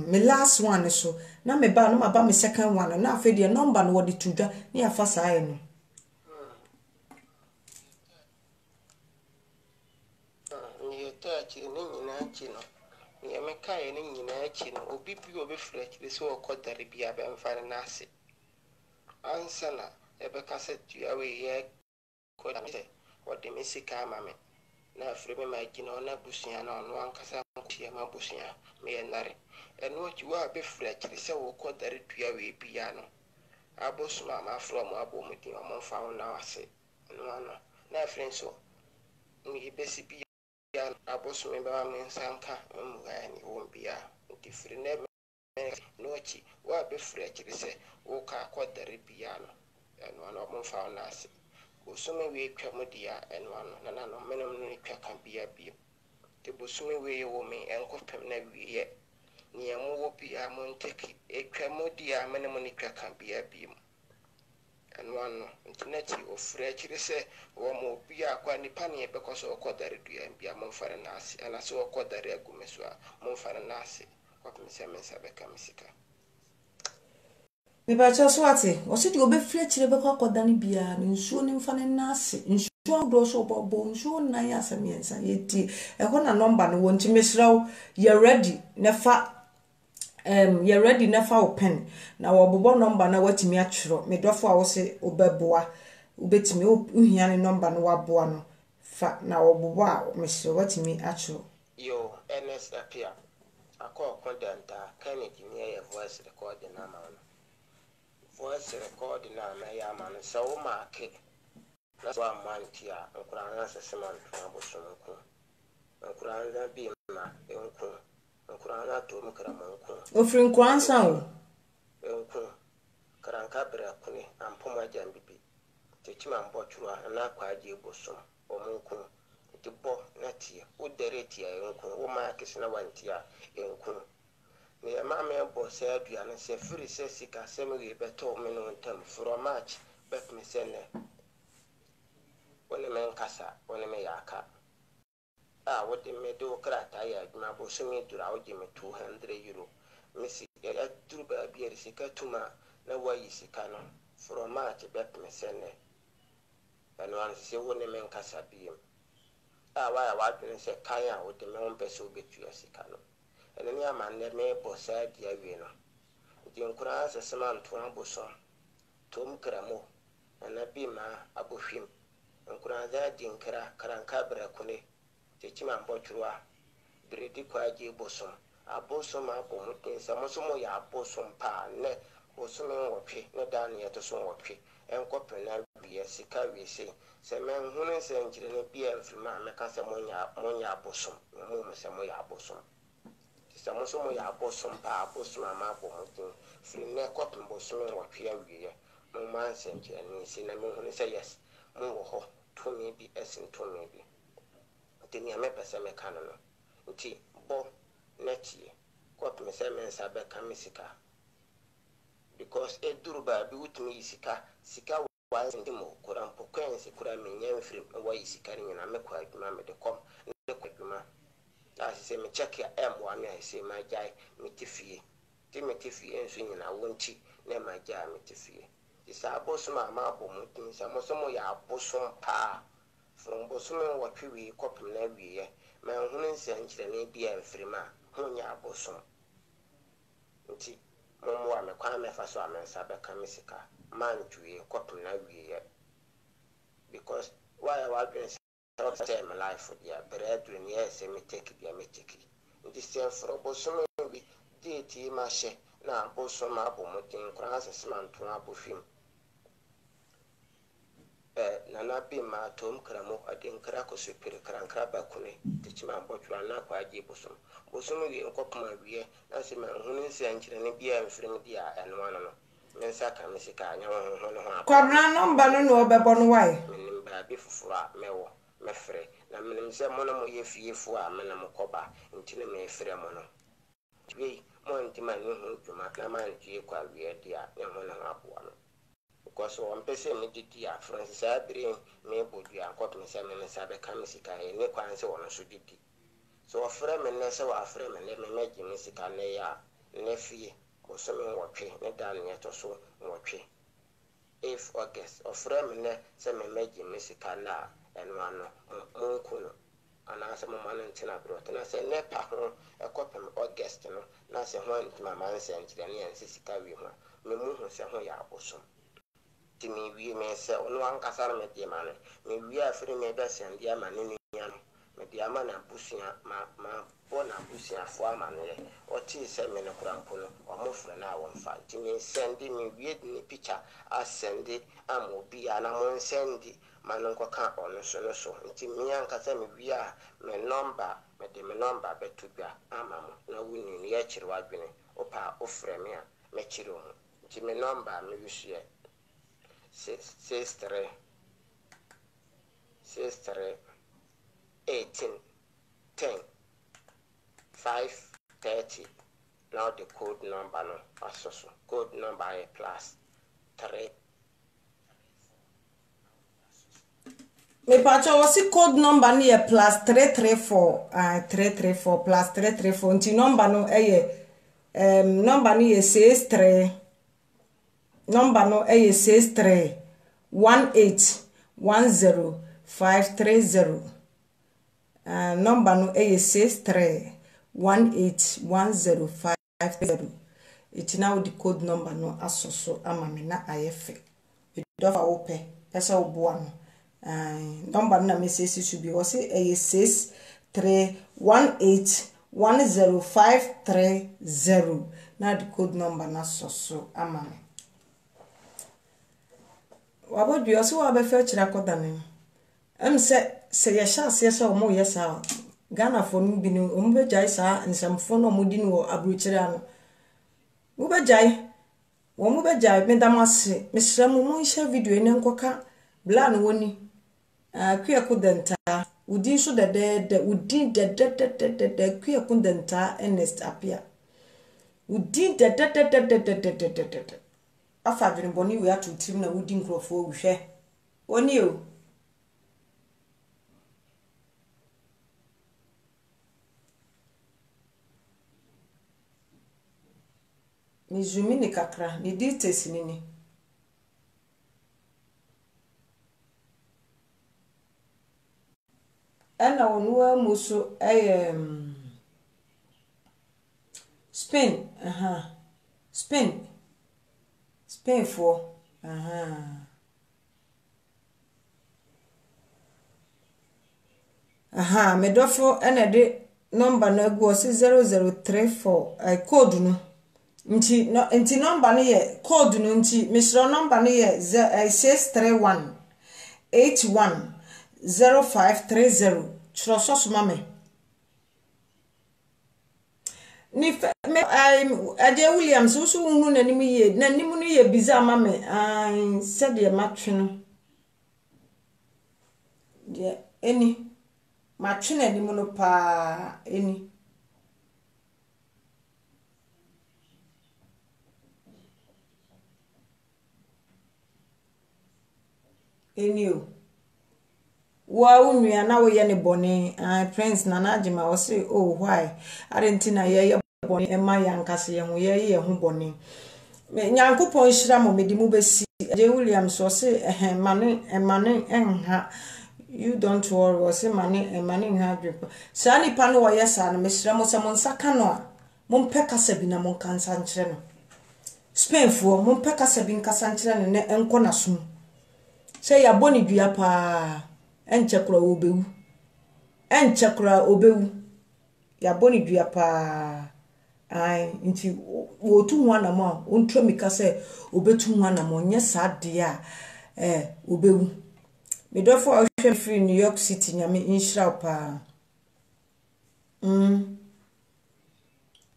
me last one so na me ba no ma ba me second one na afa de number no wodi tudwa na ya fa saa no ni tachi ni nyina chi no ni me kai ni nyina chi no obi bi obi fra chi so okodare bia be mfa na ase ansana ebe kasetu ya we ye ko da me wodi me sika ma me na afre me ma gi no na busia na ono ankasa nkuya ma busia me ye nare eno chi wa be fra chi se wo okodare tua we bia no abosuma ma afro mo abomudi o mo fa na ase no na afre so ni besi bia abosuma ba me nsanka mu ga ni wo bia nti fri ne no chi wa be fra chi se wo ka akodare bia no eno mo fa na ase bosume we twa modia eno na no menem no twa kan bia te bosume we wo me enkopem na wiye near more be a monteki, a cremodia, menemonica can be a beam. And one internet of French say, or more be a quanipani because of quarter and be a monfaranasi, and I saw a quarter gumeswa, monfaranasi, what Miss Emens Abecamisica. Mebacha so ate o se de obefre kire bekọ akoda ne bia ne nsuo ne mfa ne nase nsuo do so bobo nsuo nan asemiensa yeti ehọ na number no wonti mesraw you ready nefa you ready nefa open na wo bobo number na watimi atwero medofo a wo se obeboa ubetimi uhia ne number no waboa no fa na wo bobo a mesraw watimi atwero yo ns appear akọ content Kennedy near voice recording na ma voice recording na ya man so mark na so amantia nkura asesema ntwa bosonko nkura na bi ma enko nkura na to mkra manko ofri nkwansa o enko kranka bra kuni ampoma jambibi techima mbotwura na kwaje bosom omunko tibo na tie udere tie enko wo ma kesina wantia enko ne ma me bo se aduane se free se sika se me beto me no ntam from march bet me se ne woni men kasa woni me yaka wodi me do krata ya aduma bo so me dura wodi me 200 euro misi ya duru ba bi sika tuma na wayi sika no from march bet me se ne anu an se woni men kasa bi wa wadun se kan a wodi me on pese obetu sika no ene ni amanne me bosa dia wi no di nkura asesema nto aboso tom kramo na bi ma abohwim nkura za di nkra kranka brakune techima mbotwura bredi kwaje boso aboso ma bomutin samoso mo ya aboso pa ne boso me wotwe ne dan ye to so wotwe enkopena bi sika wi se men hunu se njire ne bi enfima me ka se monya aboso mo se mo ya aboso samoso mo ya abosom pa abosom ama bomutin firi ne kopin bosom wotwe awie mo man senche ni si na mo hunu say yes mo wo ho to me bi esin to me bi tini ame pese me kanu no nti bo netie kopin se men sabe kamisika because eduru ba bi utumi sika wa ndimo kurampo kwense kurame nyamfiri wa sika ni na me kwa aduma me de kom ne kwa aduma as say me check ya M1 I say my guy mitifie ti mitifie enso nyina wonti na my guy mitifie this abosom ama abomutin samosomo ya abosom pa from bosom watwe wi kopem na wiye ma hunu nsankyere na bia mfirima honya abosom nti momo wa me kwa me fa so amensa be kamisika manjuye kopem na wiye because why I was say my life yeah bread when yes me take the same for bosom bi date ma she na bosom abomutin kran asesman to abofim na na bi ma tom kramo adin kra ko supir kran kra ba kune tichima mbotwa na kwa aje bosom wi nkopma wie na se ma hunu nsia nkyere ne bia mfrim dia eno ano no mensa ka mesika anya ho ho kwabra number no obebo no why menim ba bi fufura mewo mefre na menim se mo no mo ye fiefo a me na mo koba ntine me efre mo no wi mo ntima ni hu dwuma na ma ntue kwa wie dia ne ho na aboa no because on pese me didi a Francis Abri me bodu akot me se me sa be kam sika e ne kwan se wono so didi so ofre me ne se wa afre me ne me magi me sika ne ya ne fie ko so me wotwe ne dan ne to so wotwe if August ofre me ne se me magi me sika na enwano munkuno ana se mama ntina bro na se ne pa ho ekopem August no na se ho ntima man se nkyere ne ense sika wi ho me mu ho se ho ya abosom timi wi me se ono ankasa me de ma no me wi afiri me be se ndia ma ne nya no me de ama na busia ma bona busia fo ama no ye oti se me no kurampo no o mo fre na wo mfa timi sendi me wi ni picture a sendi am obi ana mo sendi manu ko ka ono so no so nti mi ankasa me wi a me number me de me number betu bia ama mo na wuni ni ye kire wadwene opa ofre me a me kire ho nti me number me wi hye 63 18 10 5 30 now the code number no asoso code number is +3 me pacho wasi code number ni +334 334 +334 nti number no number ni 63 number no 63 1810530 number no 63 1810530 it now the code number no asoso amame na ayefe do fa ope pesa obo ano number na message should be was 631810530 na the code number na asoso amame wabodwi oso wa be fe kira kodane se ye sha se so mo yesa Ghana for no bi no ombe jai sa nsamfo no modi no abrochire ano wo be jai me damase me sramu mo hye video ene nkoka bla no woni akua kodenta udi so de udi de akua kodenta Ernest apia udi de afa dwene boni we atutim na udi nkrofo ohwe oni o ni zoomi ni kakra ni details ni ana onua muso Spain Spain for medofo ena de number na gu 0034 code no nti number no ye code no nti misro number no ye 631810530 chroso sumame ni Ade Williams so hunu nanim ye nanim no ye biza mame said ye matwe no de eni matwe nanim no pa eni o wa unua na wo ye ne bone friends na na agima wo say oh why arentina ye bone ema yankase ye ho ye ho bone nyankopon hira mo medi mu besi Ade Williams wo say mane enha you don't worry wo say mane nha adwepa sa ni pa no wo ye sa no mesira mo se mo nsaka no a mo mpeka sabi na mo kansa nkyere no Spain fo mo mpeka sabi nkasa nkyere ne enko na sum say ya boni dua pa enchekura obewu ya boni dua pa nti wotu hu anam a ontro mika se obetu hu anam onye sade a obewu medofo ahwe free New York City nyame inshira pa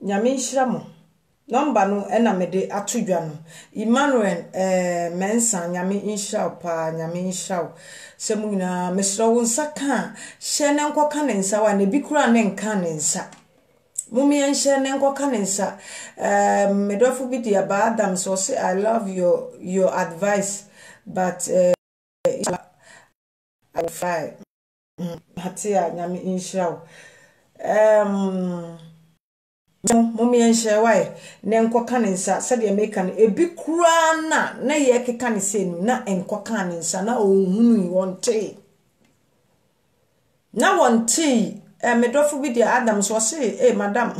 nyame inshira mo number no ena mede atudwa no Emmanuel mensa nyame inshira pa nyame inshira semu nyina mesro wonsa ka hye ne nkoka ne nsa wa ne bikura ne nka ne nsa mumi enhye ne nkoka ne nsa medofo bi dia ba Adam so say I love your advice but I try hatia nyame inshira mumi enhye wai ne nkoka ne nsa se de make ne ebikura na ye keka ne senu na enkoka ne nsa na ohunu wonte na wonte medofo bi dia Adam so say madam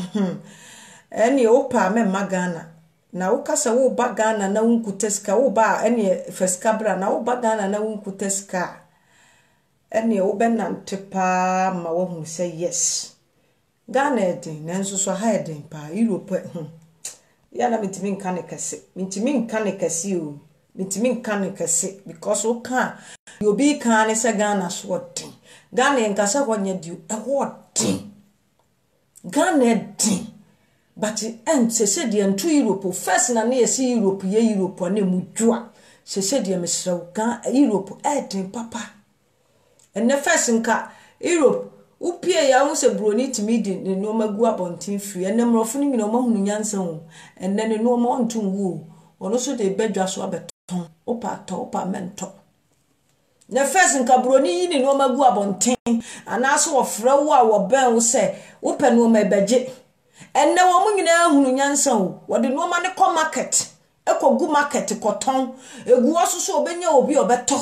eni opa me magana na ukasa wo bagana na unkuteska wo ba eni feskabra na wo bagana na unkuteska eni obenante pa ma wo hu say yes Ghana edin nanso so ha edin pa Europe ya na mitimi nka ne kase o mitimi nka ne kase because o ka obi ka ne se Ghana so odin Ghana nkasa kwanya di odin Ghana edin but se de ntu Europe first na ne yesi Europe na mudwa se de mesra Europe edin papa enne first nka Europe upie ya hu se broni timi di ne no magu abonten free ene mrofo ni nyina mahunu nyansa hu ene ne no ma ontum wu ono so de bedwa so abeton opa mento na first nka broni yi ne no magu abonten anaso ofra wo a wo ben wo se wo pe no ma beje ene wo mu nyina hunu nyansa hu wo de no ma ne ko market ekogu market koton egu osuso obenya obi obeto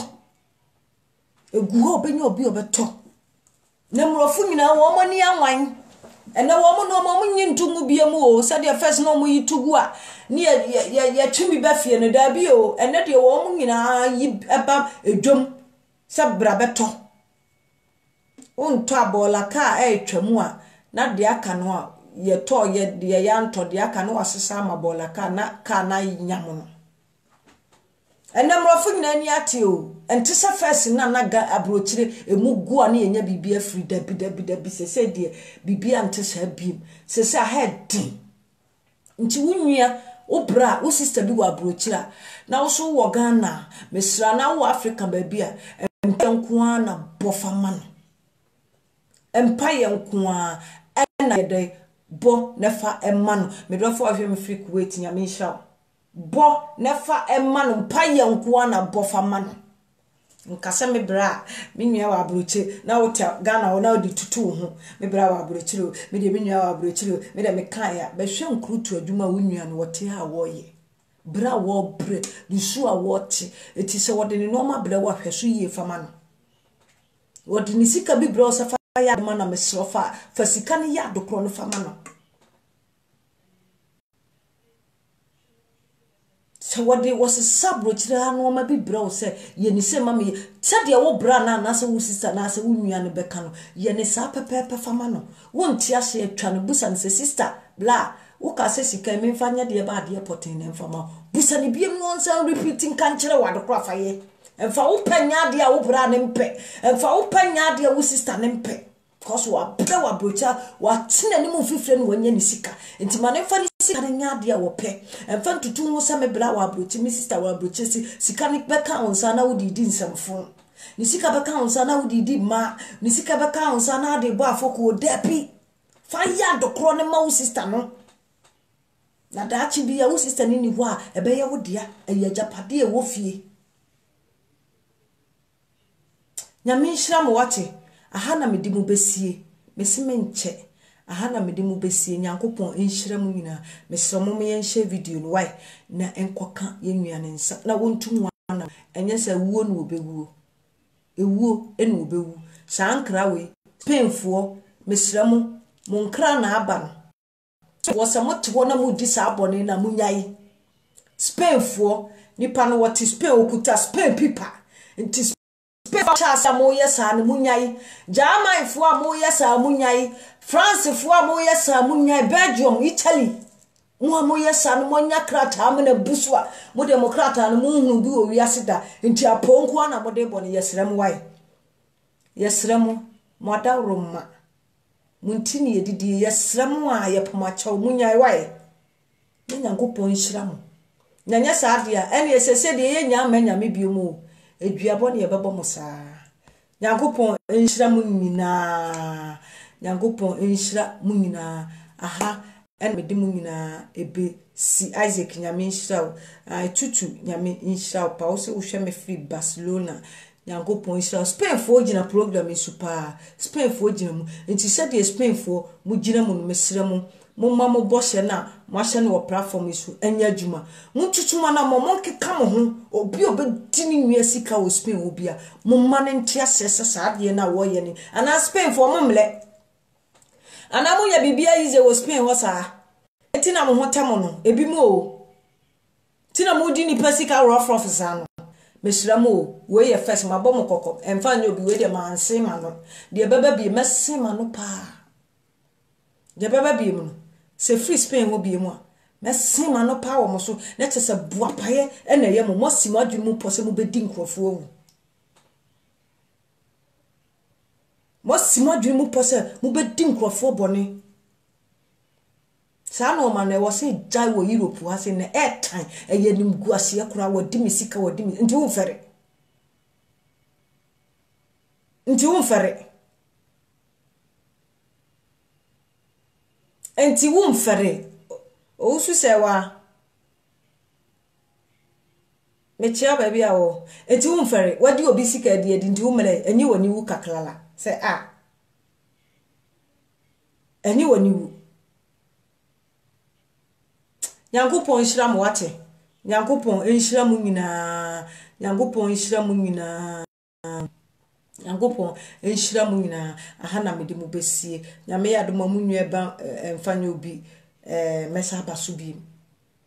egu obenya obi obeto na mrofu nyina wo mo ni anwan ene wo mo no mo nyintungu biemu o se de first no mo yitugu a ni ya twimi ba fie no da bi o ene de wo mo nyina yi eba edwom se bra beto unto abola ka etwamu a na de aka no a ye to ye de ya nto de aka no asesa amabola ka na nyamo no ene mrofu nyina ni ate o enti se first na naga abrochire emu gu a na yenya bibia free dabi se de bibia ante sa biem se head nti wunua obra wo sister bi wa abrochire na wo so wo Ghana mesra na wo Africa ba bia empenko na bofa man empire nko a na de bo nefa emano me do fo ahwe me free Kuwait nya me sha bo nefa emano mpaye nko na bofa man nkase me bra me nua wa abroche na wo ta Ghana wo na odi tutu ho me bra wa abroche me de me nua wa abroche me de me kan ya be hwe nkrutu adwuma wo nua no wote ha wo ye bra wo bre dusu a wote eti se wo de ne no ma bra wo hwe so ye fama no wo de ni sika bi bra o se fa ya de mana me srofa fa sika ne ya dokro no fama no so what they was a sabro chira no ma bi bra o se ye ni se mama ye sade wo bra na se wo sister na se wo nua ne beka no ye ne sa pepepe fama no wonti ase atwa no busa ne se sister bla wo ka se sika me mfanya de ba de potin ne mfama busa ne biem no nsa repeating kan chira wa de kra fa ye emfa wo panya de a wo bra ne mpe emfa wo panya de a wo sister ne mpe because wa bra wa brocha wa tena ni mu fifre no wanya ni sika enti ma ne fa ni sika ne nya de a wo pe emfa ntutu mu sa me bra wa brochi mi sister wa brochi sika ne beka onsa na wo di nsamfo ni sika beka onsa na wo di ma ni sika beka onsa na de bo afoko depi fa ya dokro ne ma wo sister no na da chi bi ya wo sister ni ho a ebe ya wo dia eya japade e wo fie nyame nhira mo wate aha na medi mu besie mesime nche aha na medi mu besie nyankopon nhira mu nyina mesromo me yenhye video no why na enkoka yenua ne nsa na wontum wana enye sa wuo no obewu ewuo enu obewu sankra we penfo mesramo mo nkra na aba no wo se mote wo na mudi sa abone na munyai spenfo nipa no what is spen okuta spen pipa nti Chasa moya sa ni munyai German fo moya sa munyai France fo moya sa munyai Belgium Italy mo moya sa no monya krata amena buswa mo demokrata no mo hu bi o wiasida nti aponko na mo de bone yesrem wai yesrem mo adawroma muntini yedidi yesrem a yepoma chaw munyai wai nyankopon hyiram nyanya sa dia ene yesese de yenya manya me biomu eduabo ne yebebo musa nyankopon enhira mu nyina nyankopon enhira mu nyina aha en mede mu nyina ebe si Isaac nyame enhira tutu nyame enhira pa wo se wo hwe me free Barcelona nyankopon enhira Spain fo gina program super Spain fo gina mu enti se de Spain fo mu gina mu no mesira mu mumma mo boshe na mo ahye no platform isu anya adwuma mututuma na mo keka mo ho obi obedini nwie sika wo Spain obi a mumma ne ntia sese saade na wo ye ni ana Spain fo mo mle ana mo ya bibia yize wo Spain ho sa eti na mo ho temo no ebi mo o ti na mo di ni pasika rough sa no mesira mo we ye first mabom kokko emfa nya obi we de manse ma no de baba bi messe ma no pa de baba bi mu se free Spain wo bi mu a messe ma no pa wo mo so na chese buapaye na ye mo mosi ma adwunu mu pose mo bedi nkrofo wu mosi ma adwunu mu pose mo bedi nkrofo bone sa no ma na wo se jai wo Europe ha se na airtime eye nim guase yakura wo di misika wo di nti wo fere enti wo mfere o su se wa me chia ba bia wo enti wo mfere wadi obi sika de enti wo mele ani woni wu kaklala se ani woni wu Nyankopon nhira mo wate Nyankopon nhira mo nyina Nyankopon nhira mo nyina Nyankopon nhira mo nyina aha na mede mo besie nyame yadoma mo nwa ba mfanya obi mesa baso bi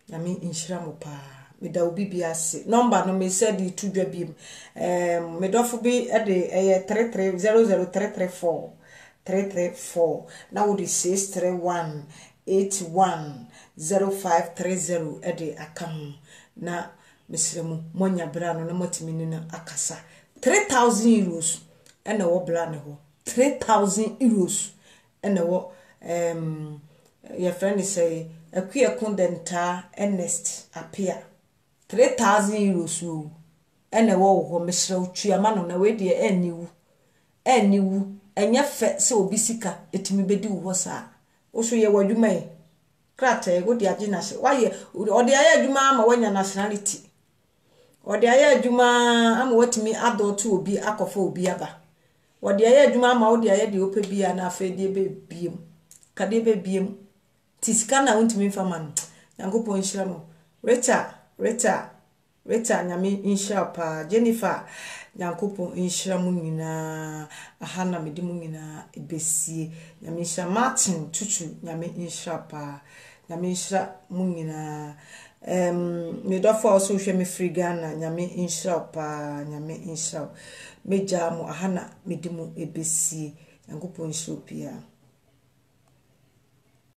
nyame nhira mo pa meda obi bi ase number no me said di tudwa bi me dofo bi e de 3300334 na wo di 631810530 e de akam na mesremu monya bra no na motimi ni na akasa 3000 euros ena wo bra ne ho 3000 euros ena wo your friend say akua kondenta Ernest apia 3000 euros o ena wo ho mesre otua ma no na we de eniwu enya fe se obi sika etimi bedi wo sa wo so ye wadwuma e krata e go de agina se waye o de aya adwuma ama wanya nationality o de aya adwuma ama watimi adult obi akofo obi aba o de aya adwuma ama o de aya de ope bia na afa de be biem kade be biem tisika na wontimi faman Nyankopon nhira mo Rita nyame nhira pa Jennifer Nyankopon nhira mo nyina aha na mede mo nyina ebesie nyame nhira Martin tutu nyame nhira pa nyame nhira mo nyina me dofo also hwe me free Ghana nyame nhira pa nyame nhira meja mo aha na mede mo ebesie Nyankopon nhira pia